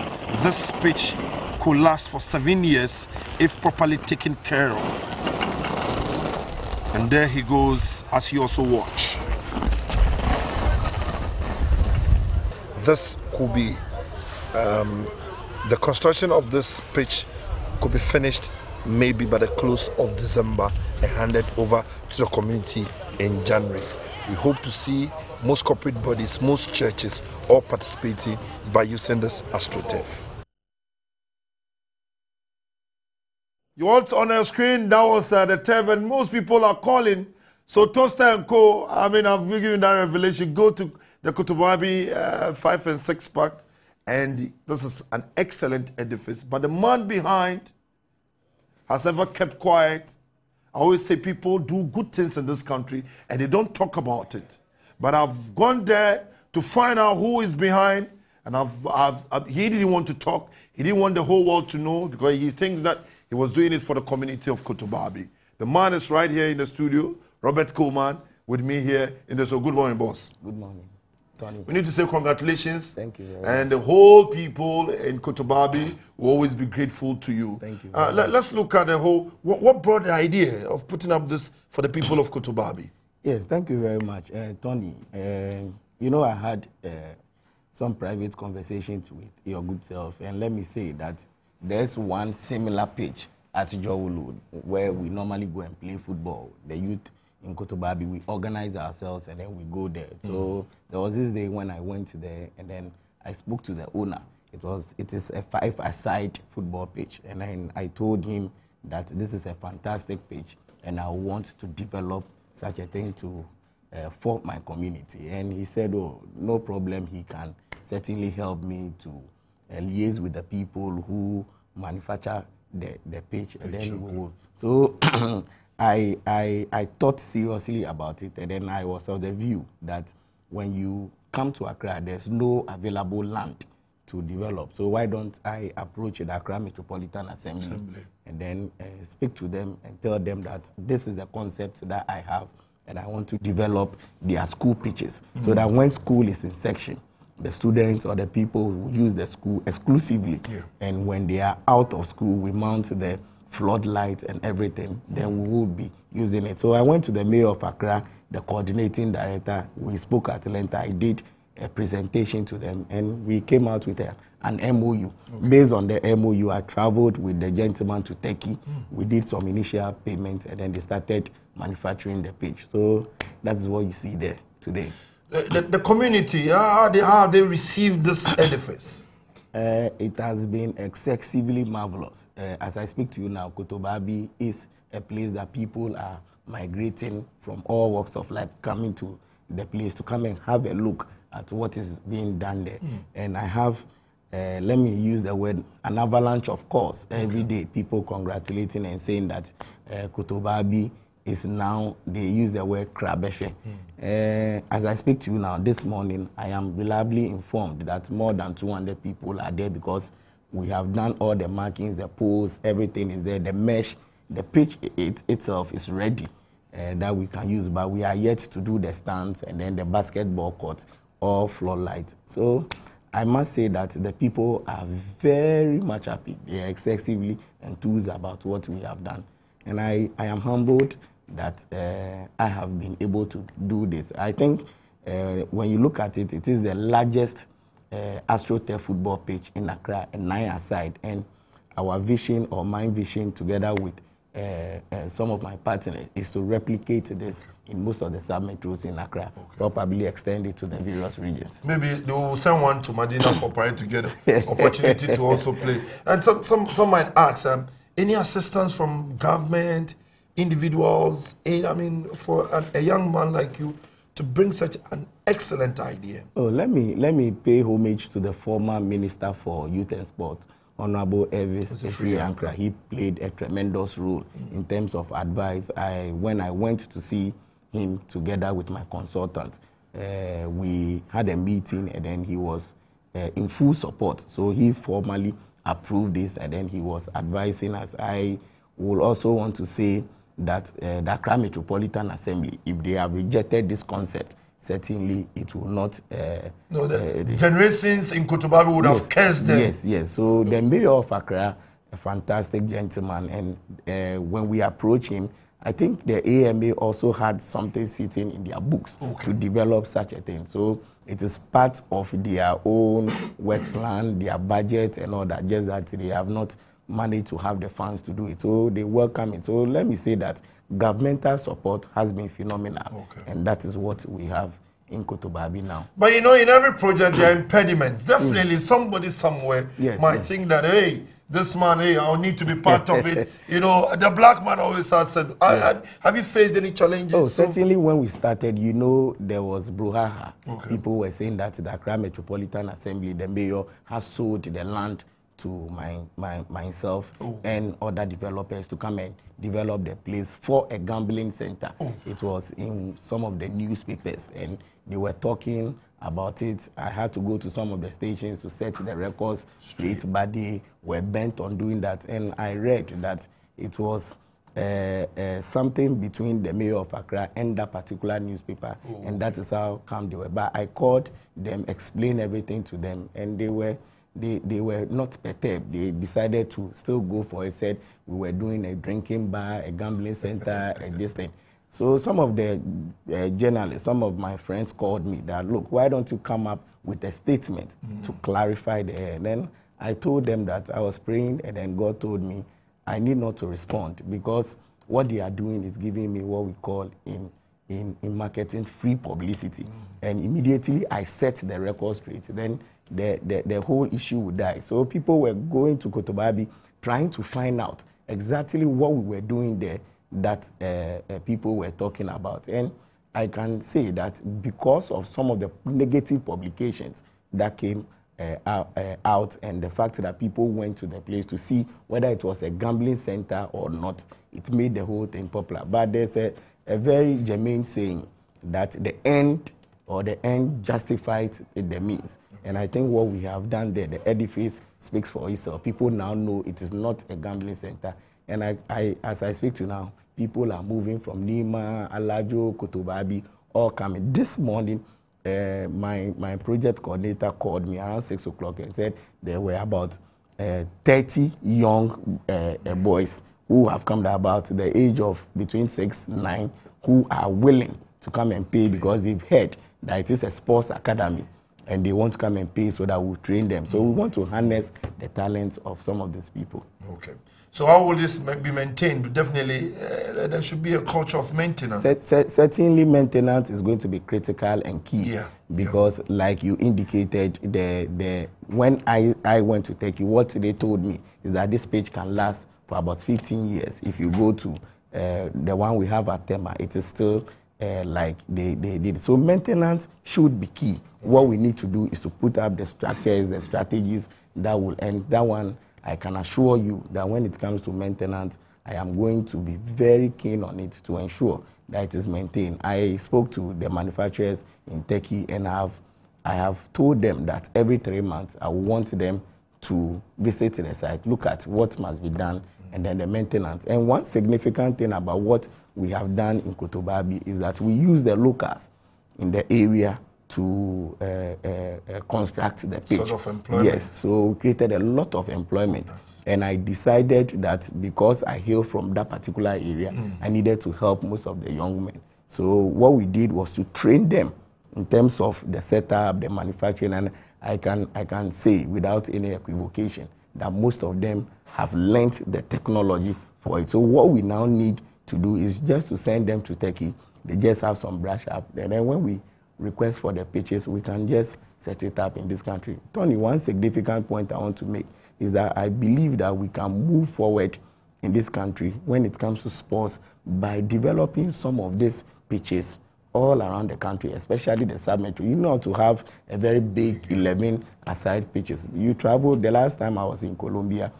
this pitch could last for 7 years if properly taken care of. And there he goes as you also watch. This could be, the construction of this pitch could be finished maybe by the close of December and handed over to the community in January. We hope to see most corporate bodies, most churches all participating by using this AstroTurf. You want on our screen, that was the turf, and most people are calling. So Toaster and Co, I've given you that revelation. Go to the Kotobabi 5 and 6 pack, and this is an excellent edifice. But the man behind has never kept quiet. I always say people do good things in this country and they don't talk about it. But I've gone there to find out who is behind, and he didn't want to talk. He didn't want the whole world to know, because he thinks that he was doing it for the community of Kotobabi. The man is right here in the studio, Robert Coleman, with me here in the So. Good morning, boss. Good morning, Tony. We need to say congratulations. Thank you very and much. The whole people in Kotobabi will always be grateful to you. Thank you. Let's look at the whole, what brought the idea of putting up this for the people of Kotobabi? Yes, thank you very much, Tony. I had some private conversations with your good self, and let me say that there's one similar pitch at Jowulu where we normally go and play football. The youth in Kotobabi, we organize ourselves and then we go there. So there was this day when I went there and then I spoke to the owner. It is a 5-a-side football pitch, and then I told him that this is a fantastic pitch and I want to develop such a thing to for my community. And he said, oh, no problem, he can certainly help me to liaise with the people who manufacture the pitch, and then we will. So I thought seriously about it, and then I was of the view that when you come to Accra, there's no available land to develop. So why don't I approach the Accra Metropolitan Assembly and then speak to them and tell them that this is the concept that I have, and I want to develop their school pitches, so that when school is in section, the students or the people who use the school exclusively, and when they are out of school, we mount the floodlights and everything, then we will be using it. So I went to the mayor of Accra, the coordinating director, we spoke at length, I did a presentation to them, and we came out with an MOU. Based on the MOU, I traveled with the gentleman to Turkey. We did some initial payments, and then they started manufacturing the pitch. So that's what you see there today. The community, how they received this edifice? It has been excessively marvelous. As I speak to you now, Kotobabi is a place that people are migrating from all walks of life, coming to the place to come and have a look at what is being done there. And I have, let me use the word, an avalanche of calls every day, people congratulating and saying that Kotobabi is now, they use the word Krabeshe. As I speak to you now, this morning, I am reliably informed that more than 200 people are there, because we have done all the markings, the poles, everything is there, the mesh, the pitch itself is ready that we can use, but we are yet to do the stands and then the basketball court or floodlight. So I must say that the people are very much happy. They are excessively enthused about what we have done. And I am humbled that I have been able to do this. I think when you look at it, it is the largest AstroTurf football pitch in Accra, a 9-a-side, and our vision, or my vision, together with some of my partners, is to replicate this in most of the sub-metros in Accra, probably extend it to the various regions. Maybe they will send one to Medina for Pride to get an opportunity to also play. And some might ask, any assistance from government, individuals, I mean, for a young man like you to bring such an excellent idea? Oh, let me pay homage to the former Minister for Youth and Sport, Honorable Elvis Efri-Ankra. He played a tremendous role in terms of advice. When I went to see him together with my consultant, we had a meeting, and then he was in full support. So he formally approved this, and then he was advising us. I will also want to say that the Accra Metropolitan Assembly, if they have rejected this concept, certainly it will not... the generations in Kotobabi would have cursed them. Yes. So the mayor of Accra, a fantastic gentleman, and when we approach him, I think the AMA also had something sitting in their books to develop such a thing. So it is part of their own work plan, their budget and all that, just that they have not managed to have the funds to do it. So they welcome it. So let me say that governmental support has been phenomenal, and that is what we have in Kotobabi now. But you know, in every project there are impediments. Definitely somebody somewhere might think that, hey, this man, hey, I'll need to be part of it. You know, the black man always has said, have you faced any challenges? Oh, certainly when we started, you know, there was brouhaha. People were saying that the Accra Metropolitan Assembly, the mayor, has sold the land to myself and other developers to come and develop the place for a gambling center. It was in some of the newspapers, and they were talking about it. I had to go to some of the stations to set the records straight, but they were bent on doing that. And I read that it was something between the mayor of Accra and that particular newspaper, and that is how come they were. But I called them, explained everything to them, and they were not perturbed. They decided to still go for it. Said we were doing a drinking bar, a gambling center, and this thing. So some of the journalists, some of my friends called me that, look, why don't you come up with a statement to clarify the air? And then I told them that I was praying, and then God told me I need not to respond, because what they are doing is giving me what we call in marketing free publicity. And immediately I set the record straight. Then the whole issue would die. So people were going to Kotobabi trying to find out exactly what we were doing there that people were talking about. And I can say that because of some of the negative publications that came out, and the fact that people went to the place to see whether it was a gambling center or not, it made the whole thing popular. But there's a very germane saying that the end justifies the means. And I think what we have done there, the edifice speaks for itself. People now know it is not a gambling center. And as I speak to now, people are moving from Nima, Alajo, Kotobabi, all coming. This morning, my project coordinator called me around 6 o'clock and said there were about 30 young boys who have come to about the age of between 6 and 9, who are willing to come and pay because they've heard that it is a sports academy, and they want to come and pay so that we'll train them. So we want to harness the talents of some of these people. Okay. So how will this be maintained? Definitely, there should be a culture of maintenance. Certainly, maintenance is going to be critical and key. Because, like you indicated, when I went to Turkey, what they told me is that this page can last for about 15 years. If you go to the one we have at Tema, it is still like they did. So maintenance should be key. What we need to do is to put up the structures, the strategies that will end. That one, I can assure you that when it comes to maintenance, I am going to be very keen on it to ensure that it is maintained. I spoke to the manufacturers in Turkey, and I have told them that every 3 months I want them to visit the site, look at what must be done, and then the maintenance. And one significant thing about what we have done in Kotobabi is that we use the locals in the area to construct the pitch. Sort of employment. Yes, so created a lot of employment. Nice. And I decided that because I hail from that particular area, I needed to help most of the young men. So what we did was to train them in terms of the setup, the manufacturing, and I can say without any equivocation that most of them have learnt the technology for it. So what we now need to do is just to send them to Turkey. They just have some brush up. And then when we request for the pitches, we can just set it up in this country. Tony, one significant point I want to make is that I believe that we can move forward in this country when it comes to sports by developing some of these pitches all around the country, especially the sub-metro. You know, to have a very big 11-a-side pitches. You traveled, the last time I was in Colombia,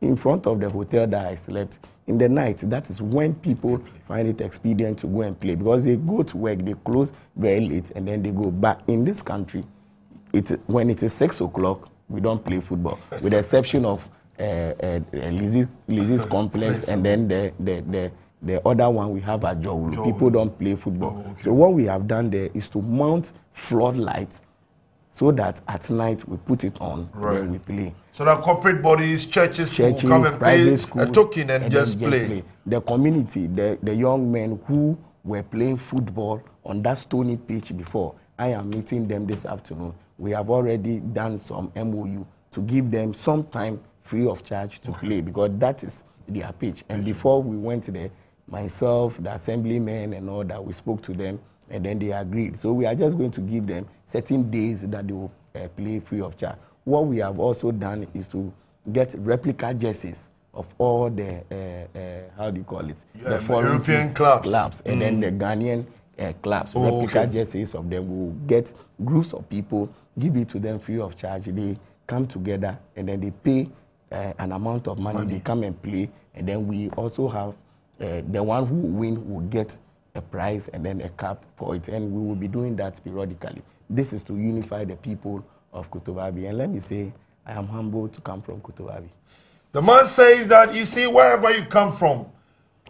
in front of the hotel that I slept, in the night, that is when people find it expedient to go and play, because they go to work, they close very late, and then they go back. In this country, when it is 6 o'clock, we don't play football, with the exception of Lizzie's complex, and then the other one we have at Jowulu. People don't play football. Oh, okay. So what we have done there is to mount floodlights so that at night we put it on, right, and then we play. So that corporate bodies, churches will come and pay a token and just play. The community, the young men who were playing football on that stony pitch before, I am meeting them this afternoon. We have already done some MOU to give them some time free of charge to play, because that is their pitch. And before we went there, myself, the assemblymen and all that, we spoke to them, and then they agreed. So we are just going to give them certain days that they will play free of charge. What we have also done is to get replica jerseys of all the, how do you call it? The foreign European clubs. And then the Ghanaian clubs. Replica jerseys of them. We will get groups of people, give it to them free of charge. They come together, and then they pay an amount of money. They come and play, and then we also have the one who will win will get a prize and then a cap for it, and we will be doing that periodically. This is to unify the people of Kotobabi, and let me say, I am humbled to come from Kotobabi. The man says that, you see, wherever you come from,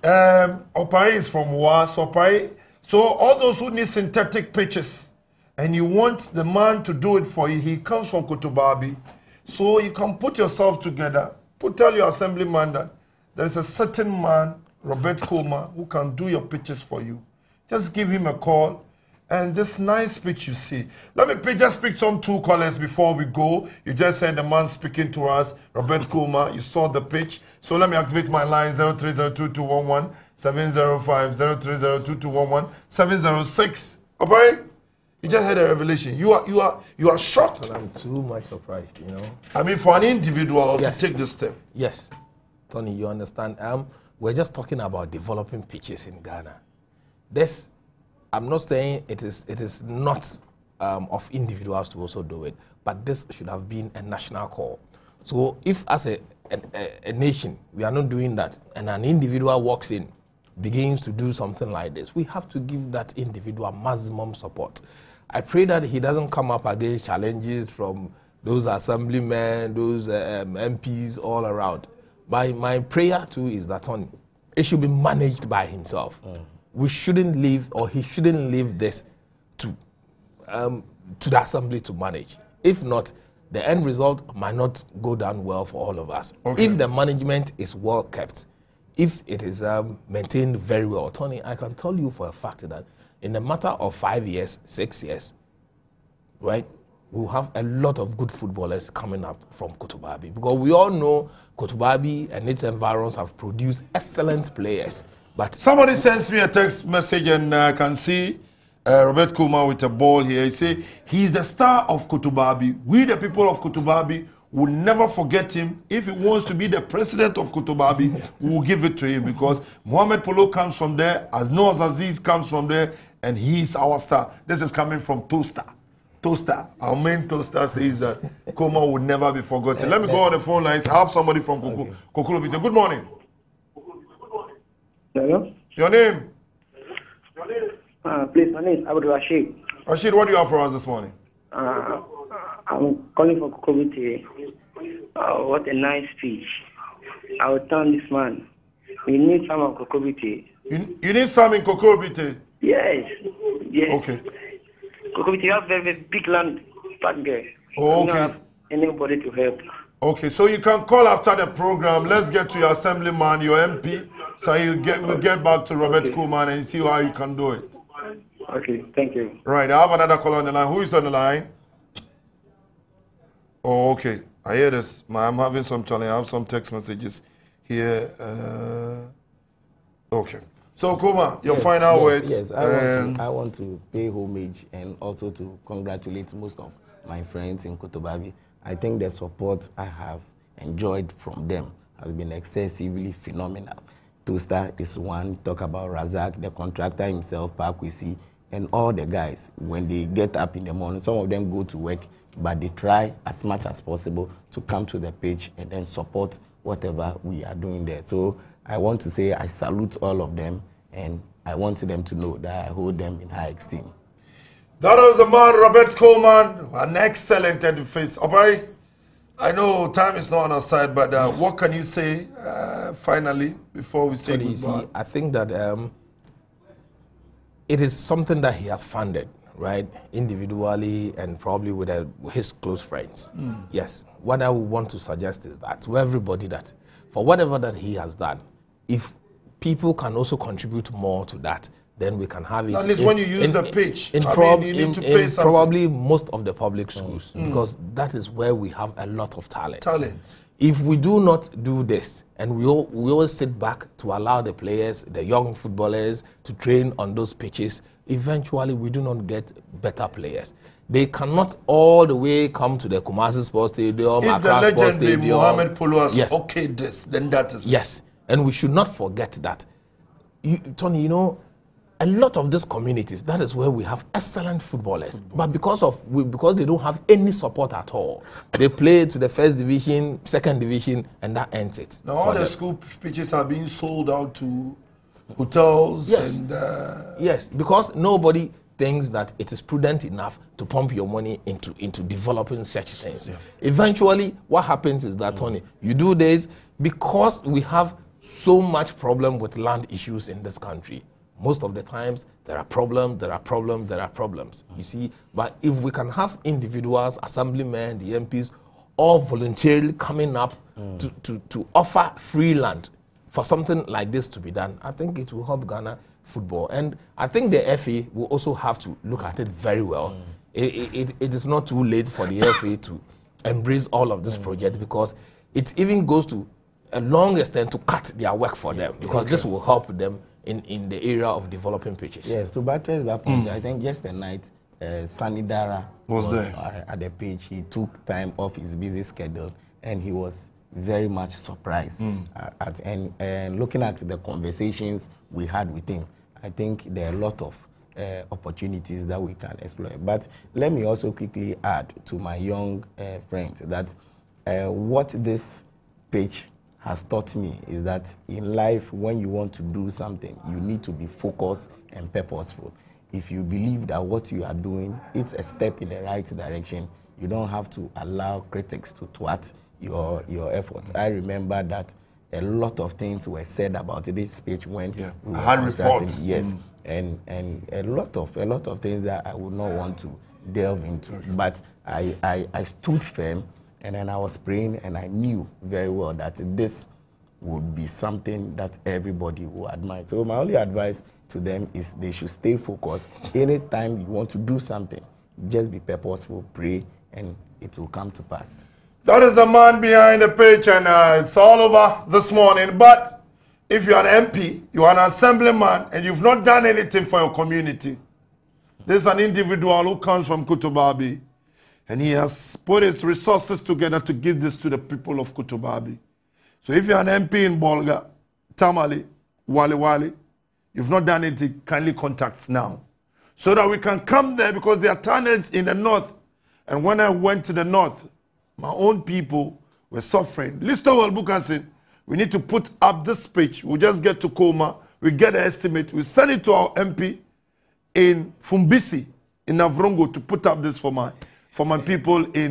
Opare is from Was, Opare. So all those who need synthetic pitches, and you want the man to do it for you, he comes from Kotobabi. So you can put yourself together, tell your assemblyman that there is a certain man, Robert Kuma, who can do your pitches for you. Just give him a call, and this nice pitch you see. Let me just pick some 2 callers before we go. You just heard the man speaking to us, Robert Kuma. You saw the pitch. So let me activate my line, 0302211705, 0302211706. Okay? You just had a revelation. You are shocked. And I'm too much surprised, you know. I mean, for an individual to take this step. Yes. Tony, you understand. We're just talking about developing pitches in Ghana. This, I'm not saying it is not of individuals to also do it, but this should have been a national call. So if as a nation, we are not doing that, and an individual walks in, begins to do something like this, we have to give that individual maximum support. I pray that he doesn't come up against challenges from those assemblymen, those MPs all around. My prayer too is that it should be managed by himself. We shouldn't leave, or he shouldn't leave this to the assembly to manage. If not, the end result might not go down well for all of us. Okay. If the management is well kept, if it is maintained very well, Tony, I can tell you for a fact that in a matter of 5 years, 6 years, right, we'll have a lot of good footballers coming up from Kotobabi, because we all know Kotobabi and its environs have produced excellent players. But somebody sends me a text message, and I can see Robert Kuma with a ball here. He say he's the star of Kotobabi. We, the people of Kotobabi, will never forget him. If he wants to be the president of Kotobabi, we will give it to him, because Mohamed Polo comes from there, Noaz Aziz comes from there, and he is our star. This is coming from Toaster. Toaster, our main toaster, says that Kuma will never be forgotten. Let me go on the phone lines. I have somebody from Kokolobite. Good morning. Hello? Your name? Please, my name is Abdul Rashid. Rashid, what do you have for us this morning? I'm calling for Kokobite. What a nice speech. I will turn this man. We need some of Kokobite. You need some in Kokobite? Yes. Yes. Okay. Kokobiti, you have very, very big land back there. Oh, You don't okay. have anybody to help. Okay, so you can call after the program. Let's get to your assemblyman, your MP, so we'll get back to Robert Kuhlman and see how you can do it. Okay, thank you. Right, I have another call on the line. Who is on the line? Oh, okay. I hear this. I'm having some challenge. I have some text messages here. Okay. So, Kuma, your final words. Yes, I want to pay homage and also to congratulate most of my friends in Kotobabi. I think the support I have enjoyed from them has been excessively phenomenal. Toaster is one. Talk about Razak, the contractor himself, Pakwisi, and all the guys. When they get up in the morning, some of them go to work, but they try as much as possible to come to the pitch and then support whatever we are doing there. So I want to say I salute all of them, and I want them to know that I hold them in high esteem. That was the man, Robert Coleman, an excellent face. Obari, I know time is not on our side, but yes. What can you say finally before we say goodbye? See, I think that it is something that he has funded, right, individually and probably with his close friends. Yes, what I would want to suggest is that to everybody that for whatever that he has done, if people can also contribute more to that, then we can have it. At least when you use the pitch, you need to pay something. Probably most of the public schools, because that is where we have a lot of talent. If we do not do this, and we always sit back to allow the players, the young footballers, to train on those pitches, eventually we do not get better players. They cannot all the way come to the Kumasi Sports Stadium, if the legendary Mohamed Polo has okayed this, then that is yes. And we should not forget that, Tony, you know, a lot of these communities, that is where we have excellent footballers. But because they don't have any support at all, they play to the first division, second division, and that ends it. Now all the school pitches are being sold out to hotels. Yes. And yes, because nobody thinks that it is prudent enough to pump your money into developing such things. Yeah. Eventually, what happens is that, Tony, you do this because we have so much problem with land issues in this country. Most of the times, there are problems. You see, but if we can have individuals, assemblymen, the MPs, all voluntarily coming up to offer free land for something like this to be done, I think it will help Ghana football. And I think the FA will also have to look at it very well. It is not too late for the FA to embrace all of this project, because it even goes to a long extent to cut their work for them, because this will help them in the area of developing pitches. Yes, to buttress that point, I think just the night, Sanidara was there at the pitch. He took time off his busy schedule, and he was very much surprised. And looking at the conversations we had with him, I think there are a lot of opportunities that we can explore. But let me also quickly add to my young friends that what this pitch has taught me is that in life, when you want to do something, you need to be focused and purposeful. If you believe that what you are doing, it's a step in the right direction, you don't have to allow critics to thwart your efforts. I remember that a lot of things were said about this speech when we were constructing. Yes, and a lot of things that I would not want to delve into. But I stood firm. And then I was praying, and I knew very well that this would be something that everybody will admire. So my only advice to them is they should stay focused. Anytime you want to do something, just be purposeful, pray, and it will come to pass. That is the man behind the pitch, and it's all over this morning. But if you're an MP, you're an assemblyman, and you've not done anything for your community, there's an individual who comes from Kotobabi, and he has put his resources together to give this to the people of Kotobabi. So if you're an MP in Bolga, Tamale, Wale, you've not done anything, kindly contact now. So that we can come there, because there are talents in the north. And when I went to the north, my own people were suffering. Listo Welbukasin, we need to put up this pitch. We'll just get to Koma, we get the estimate, we send it to our MP in Fumbisi, in Navrongo, to put up this for my people in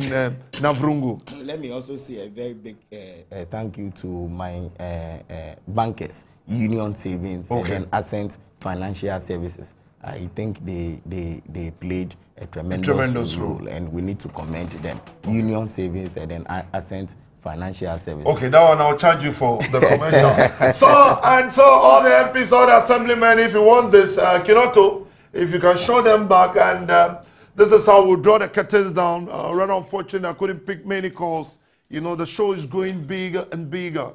Navrungu. Let me also say a very big thank you to my bankers, Union Savings, and Ascent Financial Services. I think they played a tremendous role, and we need to commend them. Union Savings and then Ascent Financial Services. Okay, that one I'll charge you for the commercial. So all the MPs, all the assemblymen, if you want this, Kinoto, if you can show them back, and this is how we'll draw the curtains down. Rather unfortunate, I couldn't pick many calls. You know, the show is going bigger and bigger.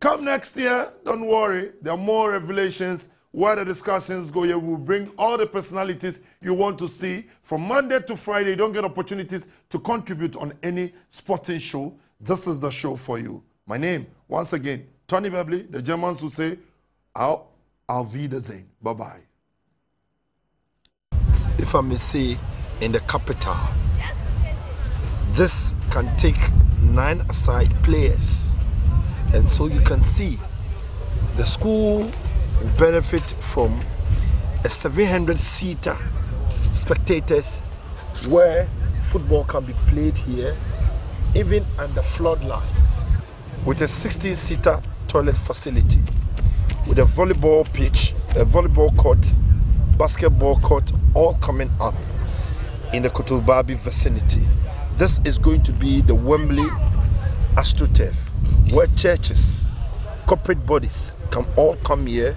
Come next year, don't worry, there are more revelations. Where the discussions go here, we'll bring all the personalities you want to see. From Monday to Friday, you don't get opportunities to contribute on any sporting show. This is the show for you. My name, once again, Tony Bebli. The Germans will say, Auf Wiedersehen. Bye-bye. If I may say, in the capital, this can take 9 aside players. And so you can see the school will benefit from a 700-seater spectators where football can be played here, even under floodlights, with a 16-seater toilet facility, with a volleyball pitch, a volleyball court, basketball court, all coming up in the Kotobabi vicinity. This is going to be the Wembley AstroTurf, where churches, corporate bodies can all come here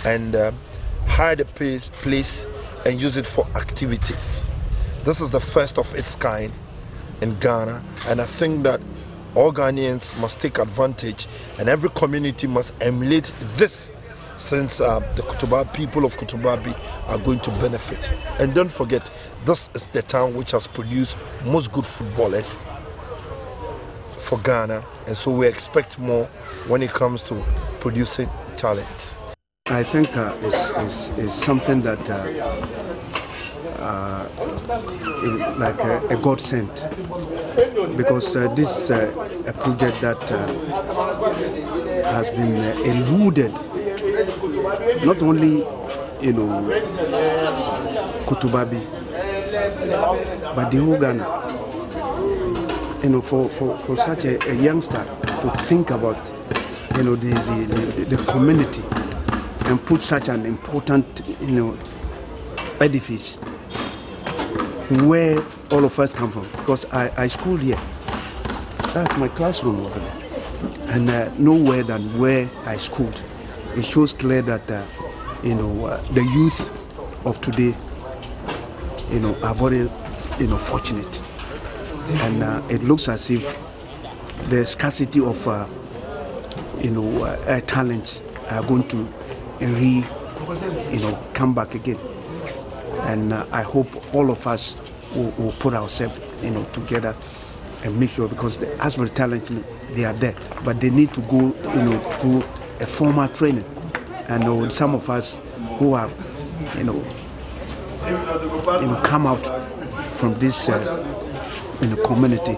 and hire the place and use it for activities. This is the first of its kind in Ghana, and I think that all Ghanaians must take advantage, and every community must emulate this, since the people of Kotobabi are going to benefit. And don't forget, this is the town which has produced most good footballers for Ghana, and so we expect more when it comes to producing talent. I think it's something that like a godsend, because this is a project that has been eluded, not only Kotobabi, but the whole Ghana. For such a youngster to think about the community and put such an important edifice where all of us come from, because I schooled here. That's my classroom over there, and nowhere than where I schooled. It shows clear that the youth of today are very fortunate, and it looks as if the scarcity of talents are going to come back again. And I hope all of us will put ourselves together and make sure, because as for the talents, they are there, but they need to go through a formal training. And some of us who have come out from this community,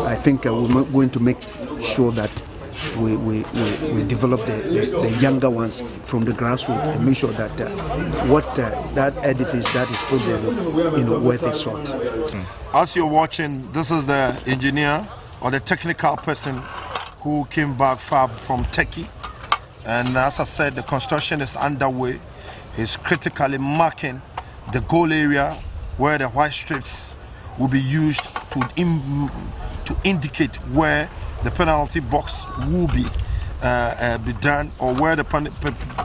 I think we're going to make sure that we develop the younger ones from the grassroots and make sure that that edifice that is put there, worth its salt. As you're watching, this is the engineer or the technical person who came back from Turkey, and as I said, the construction is underway. He's critically marking the goal area where the white strips will be used to indicate where the penalty box will be done, or where the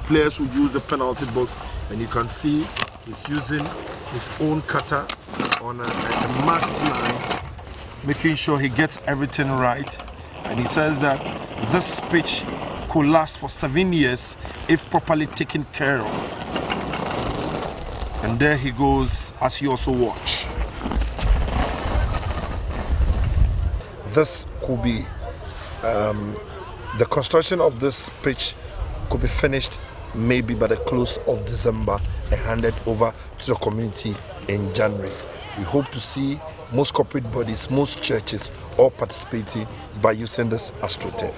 players will use the penalty box. And you can see he's using his own cutter on a marked line, making sure he gets everything right. And he says that this pitch could last for 7 years if properly taken care of. And there he goes, as you also watch. This could be the construction of this pitch could be finished maybe by the close of December and handed over to the community in January. We hope to see most corporate bodies, most churches all participating by using this AstroTurf.